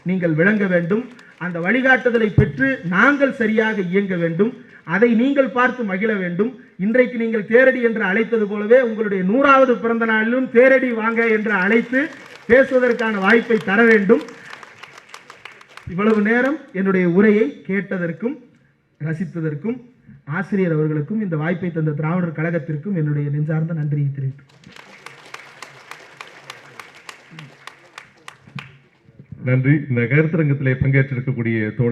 நீங்கள் விளங்க வேண்டும். அந்த வழிகாட்டுதலை பெற்று நாங்கள் சரியாக இயங்க வேண்டும். அதை நீங்கள் பார்த்து மகிழ வேண்டும். இன்றைக்கு நீங்கள் தேரடி என்று அழைத்தது போலவே உங்களுடைய 100வது பிறந்த நாளிலும் தேரடி வாங்க என்று அழைத்து பேசுவதற்கான வாய்ப்பை தர வேண்டும். இவ்வளவு நேரம் என்னுடைய உரையை கேட்டதற்கும் ரசித்ததற்கும் ஆசிரியர் அவர்களுக்கும் இந்த வாய்ப்பை தந்த திராவிடர் கழகத்திற்கும் என்னுடைய நெஞ்சார்ந்த நன்றியை தெரிவித்து நன்றி. இந்த கருத்தரங்கத்திலே பங்கேற்றிருக்கக்கூடிய தோழர்